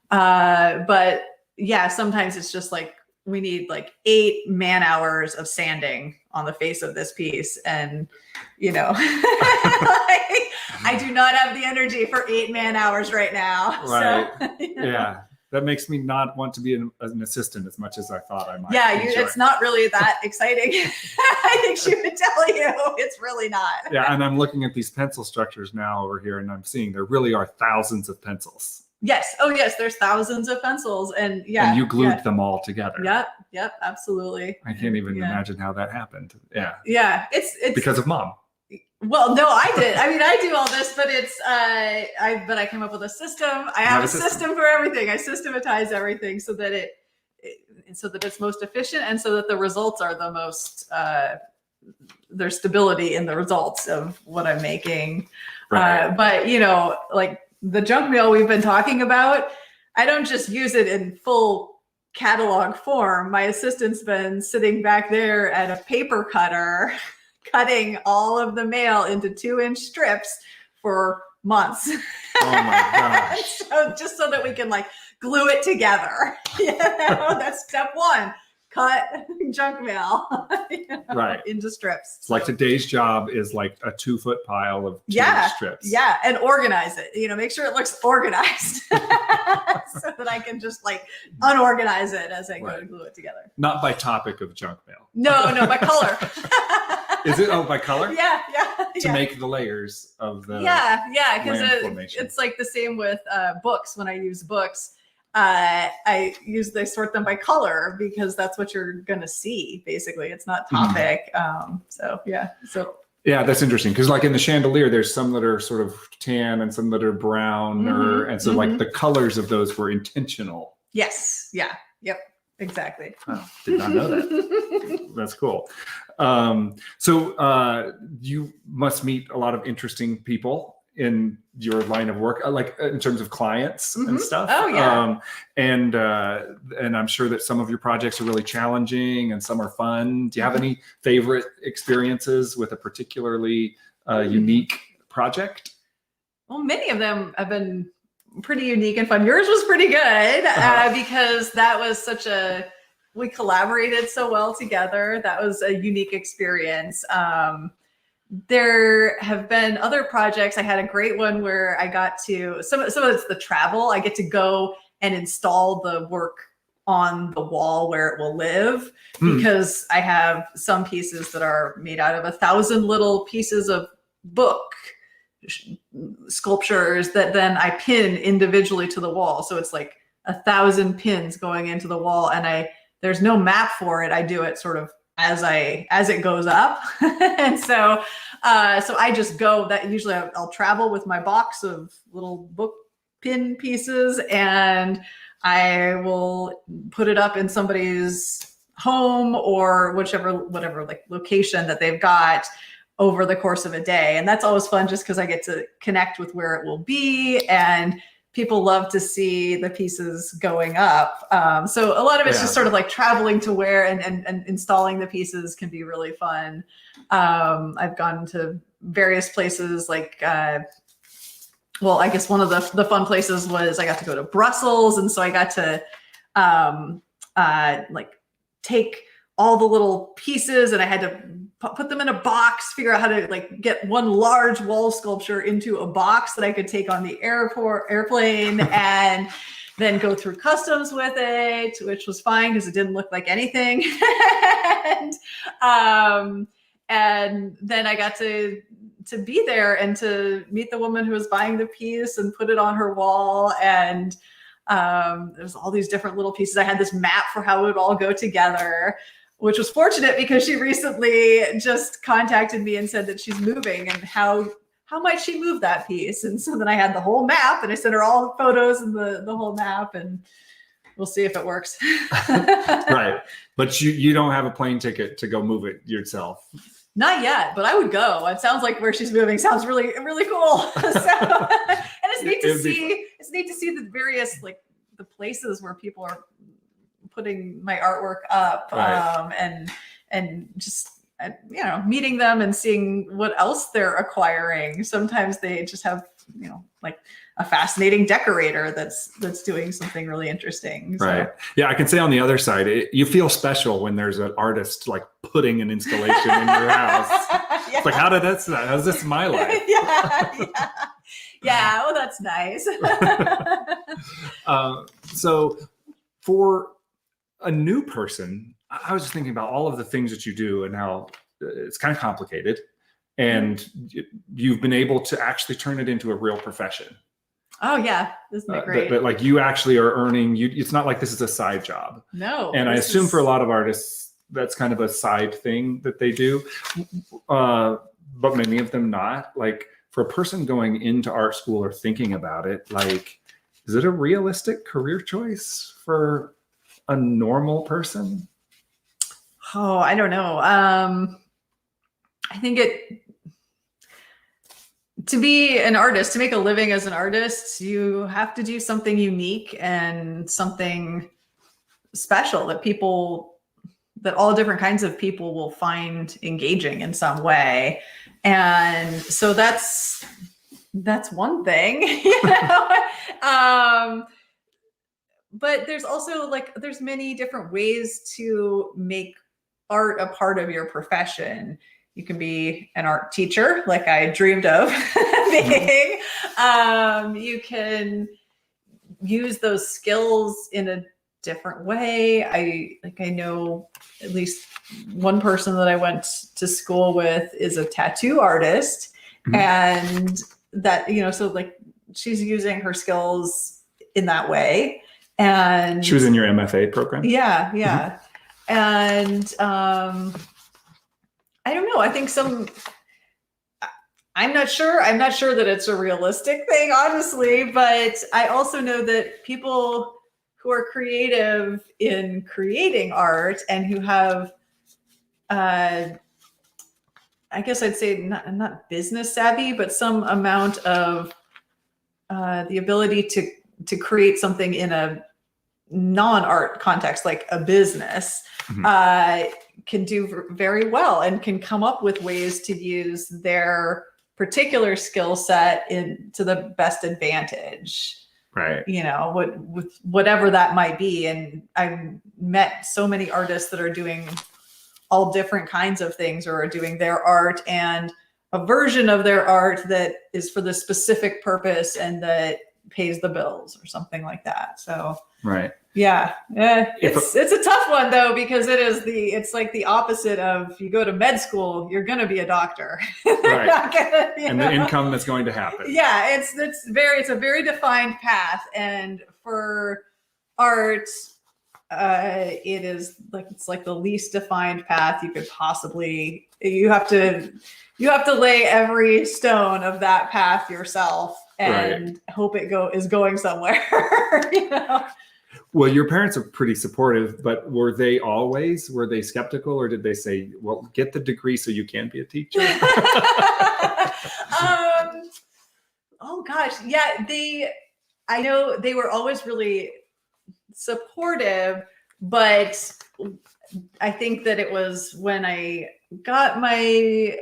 [SPEAKER 2] But yeah, sometimes it's just like, we need like 8 man-hours of sanding on the face of this piece. And, I do not have the energy for 8 man-hours right now.
[SPEAKER 1] Right.
[SPEAKER 2] So,
[SPEAKER 1] Yeah. That makes me not want to be an assistant as much as I thought I might.
[SPEAKER 2] Yeah, it's not really that exciting. I think she would tell you it's really not.
[SPEAKER 1] Yeah, and I'm looking at these pencil structures now over here, and I'm seeing there really are thousands of pencils.
[SPEAKER 2] Yes. Oh, yes. There's thousands of pencils, and
[SPEAKER 1] and you glued them all together.
[SPEAKER 2] Yep. Absolutely.
[SPEAKER 1] I can't even imagine how that happened. Yeah.
[SPEAKER 2] Yeah. It's
[SPEAKER 1] because of Mom.
[SPEAKER 2] Well, no, I did. I mean, I do all this, but it's but I came up with a system. I have a system for everything. I systematize everything so that it's most efficient, and so that the results are the most there's stability in the results of what I'm making. Right. But like the junk mail we've been talking about, I don't just use it in full catalog form. My assistant's been sitting back there at a paper cutter cutting all of the mail into 2-inch strips for months.
[SPEAKER 1] Oh my gosh.
[SPEAKER 2] So just so that we can like glue it together. That's step one. Cut junk mail
[SPEAKER 1] right
[SPEAKER 2] into strips.
[SPEAKER 1] It's like today's job is like a 2-foot pile of 2-inch strips.
[SPEAKER 2] Yeah, and organize it. Make sure it looks organized so that I can just like unorganize it as I go to glue it together.
[SPEAKER 1] Not by topic of junk mail.
[SPEAKER 2] No, by color.
[SPEAKER 1] Is it? Oh, by color?
[SPEAKER 2] Yeah.
[SPEAKER 1] To make the layers of the
[SPEAKER 2] because it's like the same with books. When I use books, I sort them by color because that's what you're gonna see. Basically, it's not topic.
[SPEAKER 1] Yeah, that's interesting because like in the chandelier, there's some that are sort of tan and some that are brown, and so like the colors of those were intentional.
[SPEAKER 2] Yes. Yeah. Yep. Exactly.
[SPEAKER 1] Oh, did not know that. That's cool. So you must meet a lot of interesting people in your line of work, like in terms of clients and stuff.
[SPEAKER 2] Oh yeah.
[SPEAKER 1] And I'm sure that some of your projects are really challenging and some are fun. Do you have any favorite experiences with a particularly unique project?
[SPEAKER 2] Well, many of them have been pretty unique and fun. Yours was pretty good because that was we collaborated so well together. That was a unique experience. There have been other projects. I had a great one where I got to, some of it's the travel. I get to go and install the work on the wall where it will live because I have some pieces that are made out of 1,000 little pieces of book sculptures that then I pin individually to the wall. So it's like 1,000 pins going into the wall, and there's no map for it. I do it sort of as it goes up. And so I just go that usually I'll travel with my box of little book pin pieces, and I will put it up in somebody's home or whatever like location that they've got over the course of a day. And that's always fun just because I get to connect with where it will be, and people love to see the pieces going up. So a lot of it's just sort of like traveling to where and installing the pieces can be really fun. I've gone to various places like, well, I guess one of the fun places was I got to go to Brussels. And so I got to like take all the little pieces and I had to put them in a box, figure out how to like get one large wall sculpture into a box that I could take on the airplane and then go through customs with it, which was fine because it didn't look like anything. And then I got to be there and to meet the woman who was buying the piece and put it on her wall. And there's all these different little pieces. I had this map for how it would all go together, which was fortunate because she recently just contacted me and said that she's moving and how might she move that piece. And so then I had the whole map and I sent her all the photos and the whole map, and we'll see if it works.
[SPEAKER 1] Right. But you don't have a plane ticket to go move it yourself.
[SPEAKER 2] Not yet, but I would go. It sounds like where she's moving sounds really, really cool. So, and it's neat to see. It's neat to see the various like the places where people are putting my artwork up, right. And just meeting them and seeing what else they're acquiring. Sometimes they just have like a fascinating decorator that's doing something really interesting. So.
[SPEAKER 1] Right. Yeah, I can say on the other side, you feel special when there's an artist like putting an installation in your house. Yeah. It's like, how's this in my life?
[SPEAKER 2] Yeah. Oh, that's nice.
[SPEAKER 1] So for a new person, I was just thinking about all of the things that you do and how it's kind of complicated, and you've been able to actually turn it into a real profession.
[SPEAKER 2] Oh yeah, isn't that great?
[SPEAKER 1] But like you actually are earning. It's not like this is a side job.
[SPEAKER 2] No.
[SPEAKER 1] And I assume for a lot of artists, that's kind of a side thing that they do, but many of them not. Like for a person going into art school or thinking about it, like, is it a realistic career choice for a normal person?
[SPEAKER 2] Oh, I don't know. I think to be an artist, to make a living as an artist, you have to do something unique and something special that all different kinds of people will find engaging in some way. And so that's one thing, but there's also there's many different ways to make art a part of your profession. You can be an art teacher, like I dreamed of being. You can use those skills in a different way. I know at least one person that I went to school with is a tattoo artist, and that so like she's using her skills in that way. And
[SPEAKER 1] she was in your MFA program.
[SPEAKER 2] Yeah. And I don't know. I think I'm not sure that it's a realistic thing, honestly, but I also know that people who are creative in creating art and who have, I guess I'd say not business savvy, but some amount of the ability to create something in a non-art context, like a business, can do very well and can come up with ways to use their particular skill set to the best advantage.
[SPEAKER 1] Right.
[SPEAKER 2] With whatever that might be. And I've met so many artists that are doing all different kinds of things, or are doing their art and a version of their art that is for the specific purpose and that pays the bills or something like that. So
[SPEAKER 1] right.
[SPEAKER 2] Yeah. It's a tough one though, because it's like the opposite of, you go to med school, you're going to be a doctor.
[SPEAKER 1] Right. And the income that's going to happen.
[SPEAKER 2] Yeah. It's a very defined path. And for art, it is it's like the least defined path you could possibly, you have to lay every stone of that path yourself and hope it is going somewhere.
[SPEAKER 1] Well, your parents are pretty supportive, but were they skeptical, or did they say, well, get the degree so you can be a teacher?
[SPEAKER 2] Oh gosh. Yeah. I know they were always really supportive, but I think that it was when I got my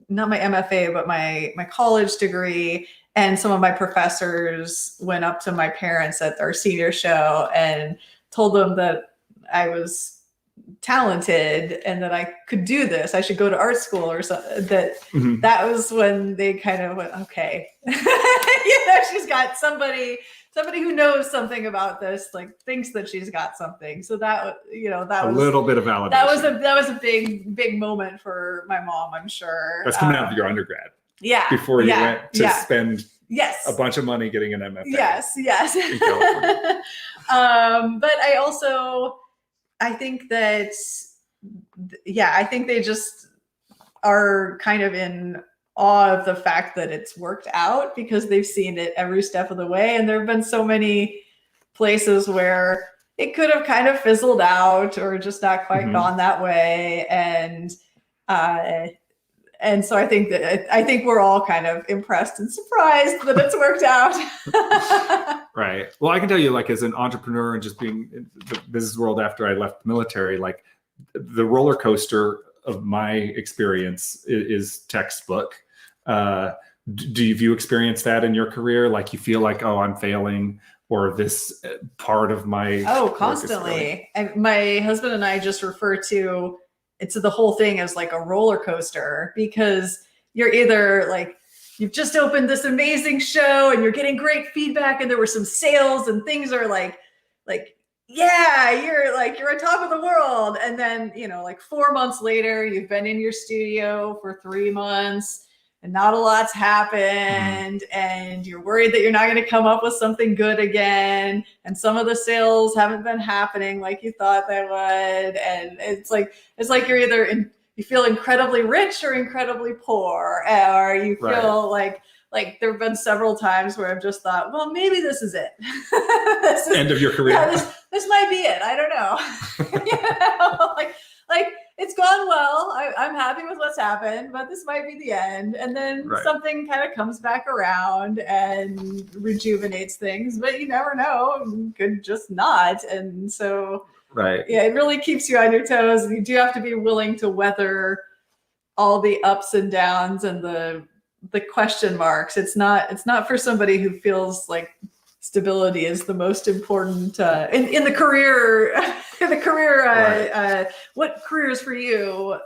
[SPEAKER 2] not my MFA, but my college degree, and some of my professors went up to my parents at our senior show and told them that I was talented and that I could do this. I should go to art school or something. That was when they kind of went, okay, she's got somebody who knows something about this, like thinks that she's got something. So that was a little bit of validation. That was a big moment for my mom, I'm sure.
[SPEAKER 1] That's coming out of your undergrad.
[SPEAKER 2] Yeah.
[SPEAKER 1] Before you went to spend
[SPEAKER 2] a
[SPEAKER 1] bunch of money getting an MFA.
[SPEAKER 2] Yes. But I think that, I think they just are kind of in awe of the fact that it's worked out because they've seen it every step of the way. And there have been so many places where it could have kind of fizzled out or just not quite gone that way. And so I think we're all kind of impressed and surprised that it's worked out.
[SPEAKER 1] Right. Well, I can tell you, like, as an entrepreneur and just being in the business world after I left the military, like the roller coaster of my experience is textbook. Do you experience that in your career? Like you feel like, oh, I'm failing, or this part of my
[SPEAKER 2] constantly. And my husband and I just refer to the whole thing as like a roller coaster, because you're either like, you've just opened this amazing show and you're getting great feedback and there were some sales and things are like, you're on top of the world. And then, like 4 months later, you've been in your studio for 3 months and not a lot's happened. And you're worried that you're not going to come up with something good again. And some of the sales haven't been happening like you thought they would. And it's like you're either you feel incredibly rich or incredibly poor, or you feel like there have been several times where I've just thought, well, maybe this is it. This is,
[SPEAKER 1] end of your career.
[SPEAKER 2] Yeah, this might be it. I don't know. like it's gone well. I'm happy with what's happened, but this might be the end. And then something kind of comes back around and rejuvenates things, but you never know. You could just not. And so, it really keeps you on your toes. You do have to be willing to weather all the ups and downs and the question marks. It's not for somebody who feels like stability is the most important in the career. What careers for you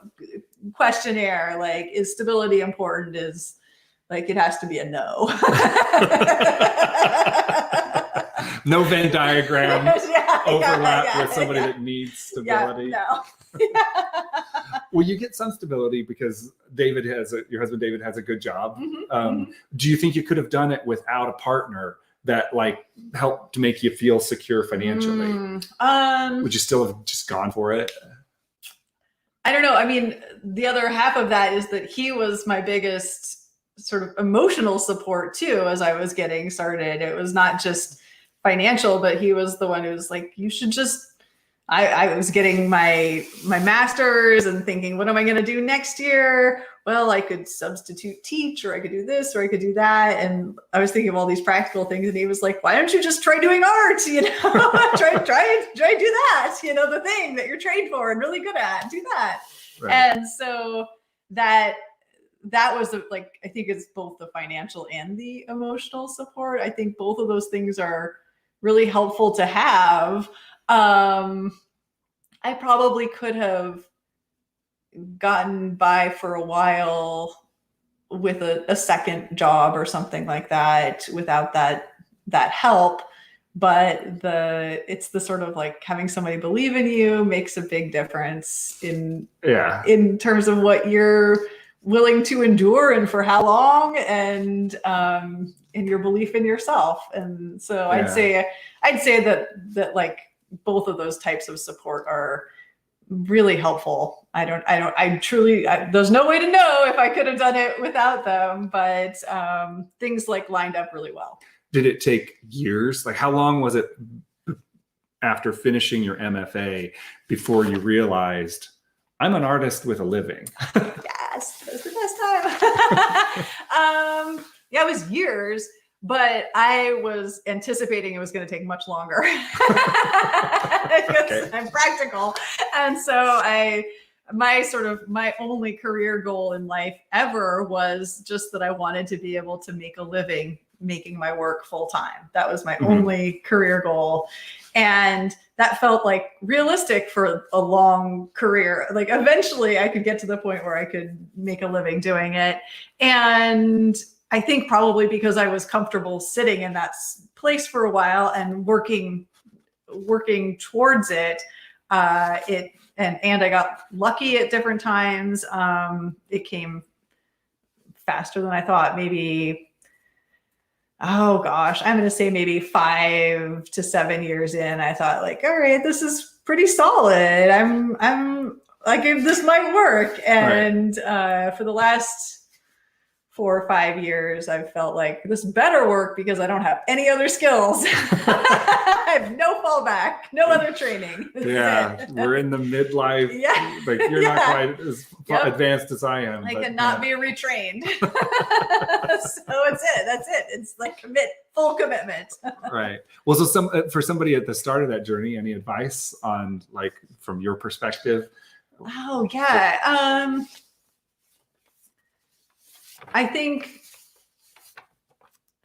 [SPEAKER 2] questionnaire? Like, is stability important? Is like it has to be a no.
[SPEAKER 1] No Venn diagram overlap with somebody that needs stability. Well, you get some stability because your husband David has a good job. Do you think you could have done it without a partner that like helped to make you feel secure financially? Would you still have just gone for it?
[SPEAKER 2] I don't know. I mean, the other half of that is that he was my biggest sort of emotional support too as I was getting started. It was not just financial, but he was the one who was like, you should just, I was getting my master's and thinking, what am I going to do next year? Well, I could substitute teach, or I could do this, or I could do that. And I was thinking of all these practical things. And he was like, why don't you just try doing art? try do that, the thing that you're trained for and really good at, do that. Right. And so that was like, I think it's both the financial and the emotional support. I think both of those things are really helpful to have. I probably could have gotten by for a while with a second job or something like that without that help. But it's the sort of like having somebody believe in you makes a big difference in terms of what you're willing to endure and for how long, and in your belief in yourself. And so I'd say that like both of those types of support are really helpful. I truly, there's no way to know if I could have done it without them, but things like lined up really well.
[SPEAKER 1] Did it take years? Like how long was it after finishing your MFA before you realized I'm an artist with a living?
[SPEAKER 2] Yes, that was the best time. It was years, but I was anticipating it was going to take much longer. Because I'm practical. And so my only career goal in life ever was just that I wanted to be able to make a living making my work full time. That was my only career goal. And that felt like realistic for a long career. Like eventually I could get to the point where I could make a living doing it. And I think probably because I was comfortable sitting in that place for a while and working towards it, and I got lucky at different times. It came faster than I thought. Maybe, oh gosh, I'm going to say maybe 5 to 7 years in, I thought like, all right, this is pretty solid. I'm like, this might work. And for the last 4 or 5 years, I've felt like this better work because I don't have any other skills. I have no fallback, no other training.
[SPEAKER 1] We're in the midlife. Like you're not quite as advanced as I am.
[SPEAKER 2] I cannot be retrained. So that's it. It's like full commitment.
[SPEAKER 1] Right. Well, so for somebody at the start of that journey, any advice on like from your perspective?
[SPEAKER 2] Oh yeah. I think,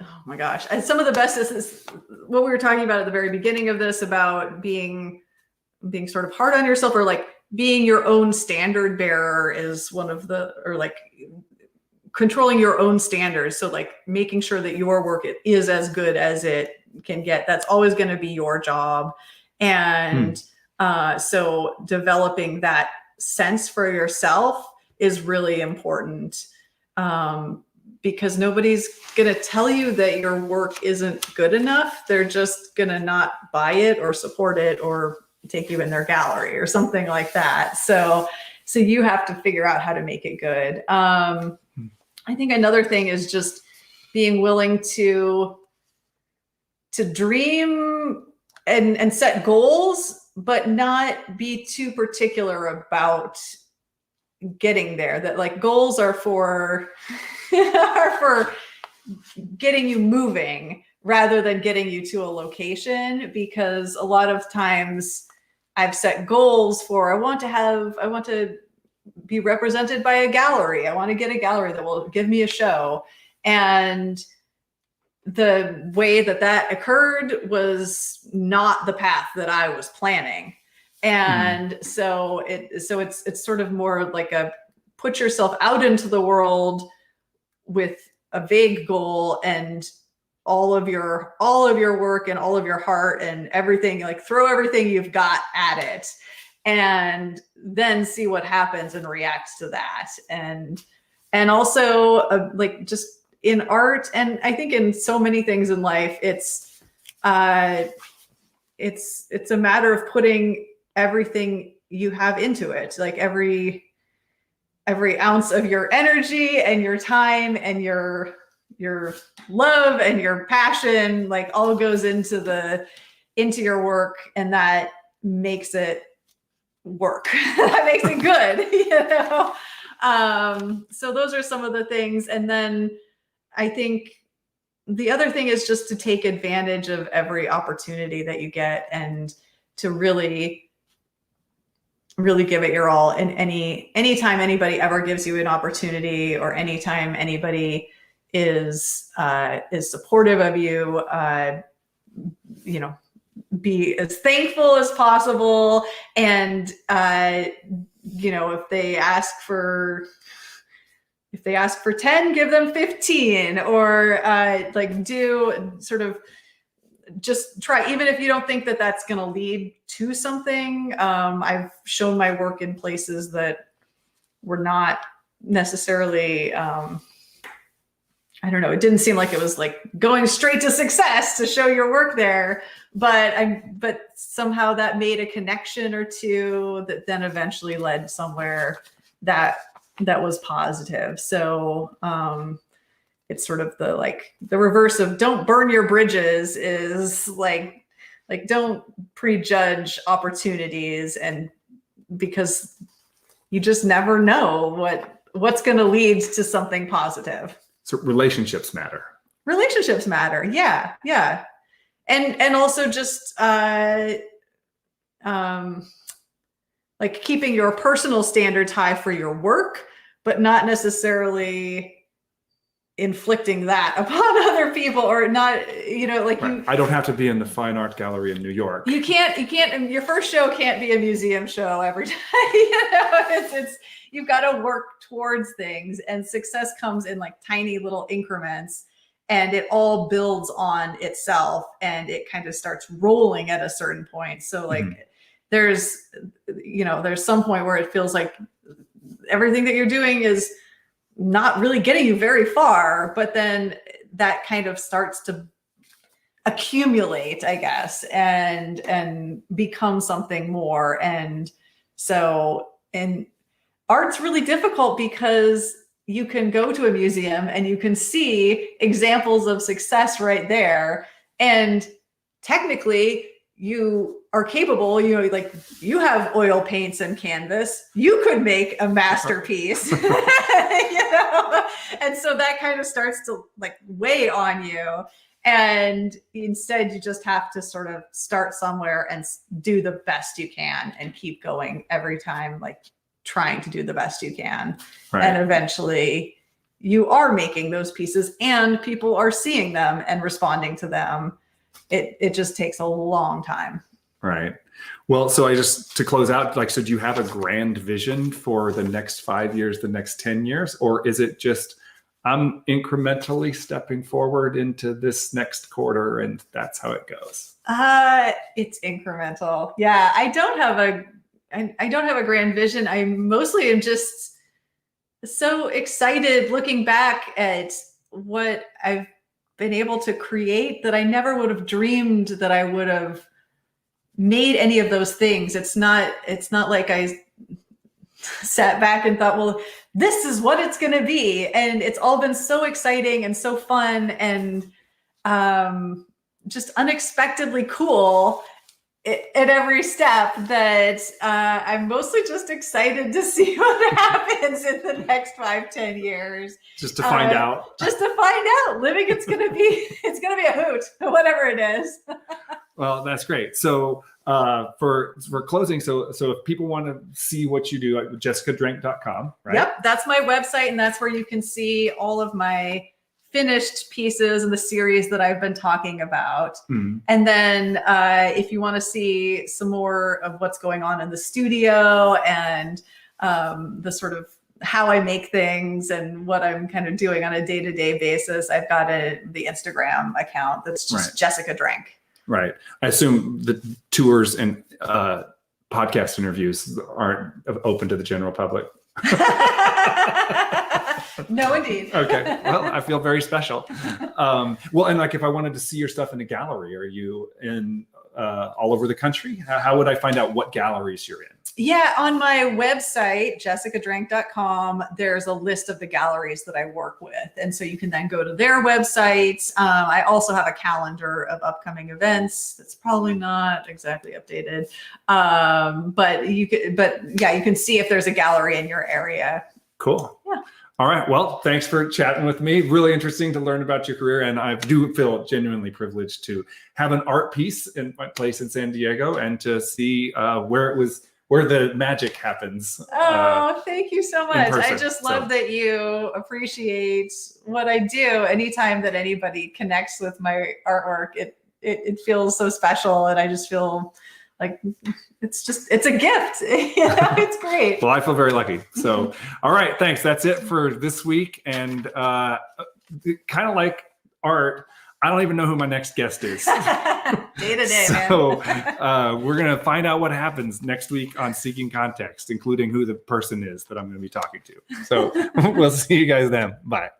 [SPEAKER 2] oh my gosh, and some of the best is what we were talking about at the very beginning of this about being sort of hard on yourself, or like being your own standard bearer is one of the, or like controlling your own standards. So like making sure that your work is as good as it can get. That's always going to be your job. And so developing that sense for yourself is really important. Because nobody's going to tell you that your work isn't good enough. They're just going to not buy it or support it or take you in their gallery or something like that. So you have to figure out how to make it good. I think another thing is just being willing to dream and set goals, but not be too particular about getting there. That like goals are for getting you moving rather than getting you to a location, because a lot of times I've set goals for I want to be represented by a gallery. I want to get a gallery that will give me a show. And the way that occurred was not the path that I was planning. And so it's sort of more like a put yourself out into the world with a vague goal, and all of your work and all of your heart and everything, like throw everything you've got at it, and then see what happens and react to that. And also like just in art, and I think in so many things in life, it's a matter of putting everything you have into it, like every ounce of your energy and your time and your love and your passion, like all goes into your work, and that makes it work. That makes it good, you know? So those are some of the things. And then I think the other thing is just to take advantage of every opportunity that you get, and to really give it your all. And anytime anybody ever gives you an opportunity, or anytime anybody is supportive of you, you know, be as thankful as possible. And you know, if they ask for 10, give them 15, or like do sort of just try, even if you don't think that that's going to lead to something. I've shown my work in places that were not necessarily, I don't know, it didn't seem like it was like going straight to success to show your work there, but somehow that made a connection or two that then eventually led somewhere that was positive. So, it's sort of the reverse of don't burn your bridges, is like don't prejudge opportunities, and because you just never know what's going to lead to something positive.
[SPEAKER 1] So relationships matter.
[SPEAKER 2] Relationships matter. Yeah. Yeah. And also just like keeping your personal standards high for your work, but not necessarily inflicting that upon other people, or not, like
[SPEAKER 1] right. I don't have to be in the fine art gallery in New York.
[SPEAKER 2] You can't, your first show can't be a museum show every time. It's you've got to work towards things, and success comes in like tiny little increments, and it all builds on itself, and it kind of starts rolling at a certain point. So like there's some point where it feels like everything that you're doing is not really getting you very far, but then that kind of starts to accumulate, I guess, and become something more. And art's really difficult because you can go to a museum and you can see examples of success right there. And technically you are capable, like you have oil paints and canvas, you could make a masterpiece, and so that kind of starts to like weigh on you. And instead you just have to sort of start somewhere and do the best you can and keep going every time, like trying to do the best you can. Right. And eventually you are making those pieces and people are seeing them and responding to them. It just takes a long time.
[SPEAKER 1] Right. Well, so to close out, like, so do you have a grand vision for the next 5 years, the next 10 years, or is it just, I'm incrementally stepping forward into this next quarter and that's how it goes?
[SPEAKER 2] It's incremental. Yeah. I don't have a grand vision. I mostly am just so excited looking back at what I've been able to create that I never would have dreamed that I would have made any of those things. It's not like I sat back and thought, well, this is what it's going to be. And it's all been so exciting and so fun and just unexpectedly cool at every step that I'm mostly just excited to see what happens in the next 5-10 years.
[SPEAKER 1] Just to find out.
[SPEAKER 2] Just to find out. Living, it's gonna be a hoot, whatever it is.
[SPEAKER 1] Well, that's great. So for closing, so if people want to see what you do, jessicadrenk.com, right?
[SPEAKER 2] Yep, that's my website, and that's where you can see all of my finished pieces in the series that I've been talking about. And then if you want to see some more of what's going on in the studio and the sort of how I make things and what I'm kind of doing on a day-to-day basis, I've got the Instagram account that's just Jessica Drenk. Right.
[SPEAKER 1] I assume the tours and podcast interviews aren't open to the general public.
[SPEAKER 2] No, indeed.
[SPEAKER 1] Okay. Well, I feel very special. Well, and like if I wanted to see your stuff in a gallery, are you in all over the country? How would I find out what galleries you're in?
[SPEAKER 2] Yeah, on my website, jessicadrenk.com, there's a list of the galleries that I work with. And so you can then go to their websites. I also have a calendar of upcoming events that's probably not exactly updated. But you can see if there's a gallery in your area.
[SPEAKER 1] Cool.
[SPEAKER 2] Yeah.
[SPEAKER 1] All right. Well, thanks for chatting with me. Really interesting to learn about your career. And I do feel genuinely privileged to have an art piece in my place in San Diego and to see where the magic happens.
[SPEAKER 2] Thank you so much. I just love that you appreciate what I do. Anytime that anybody connects with my artwork, it feels so special. And I just feel like it's a gift. It's great.
[SPEAKER 1] Well, I feel very lucky. So, all right, thanks. That's it for this week. And kind of like art, I don't even know who my next guest is.
[SPEAKER 2] Day to day,
[SPEAKER 1] so, man. We're going to find out what happens next week on Seeking Context, including who the person is that I'm going to be talking to. So we'll see you guys then. Bye.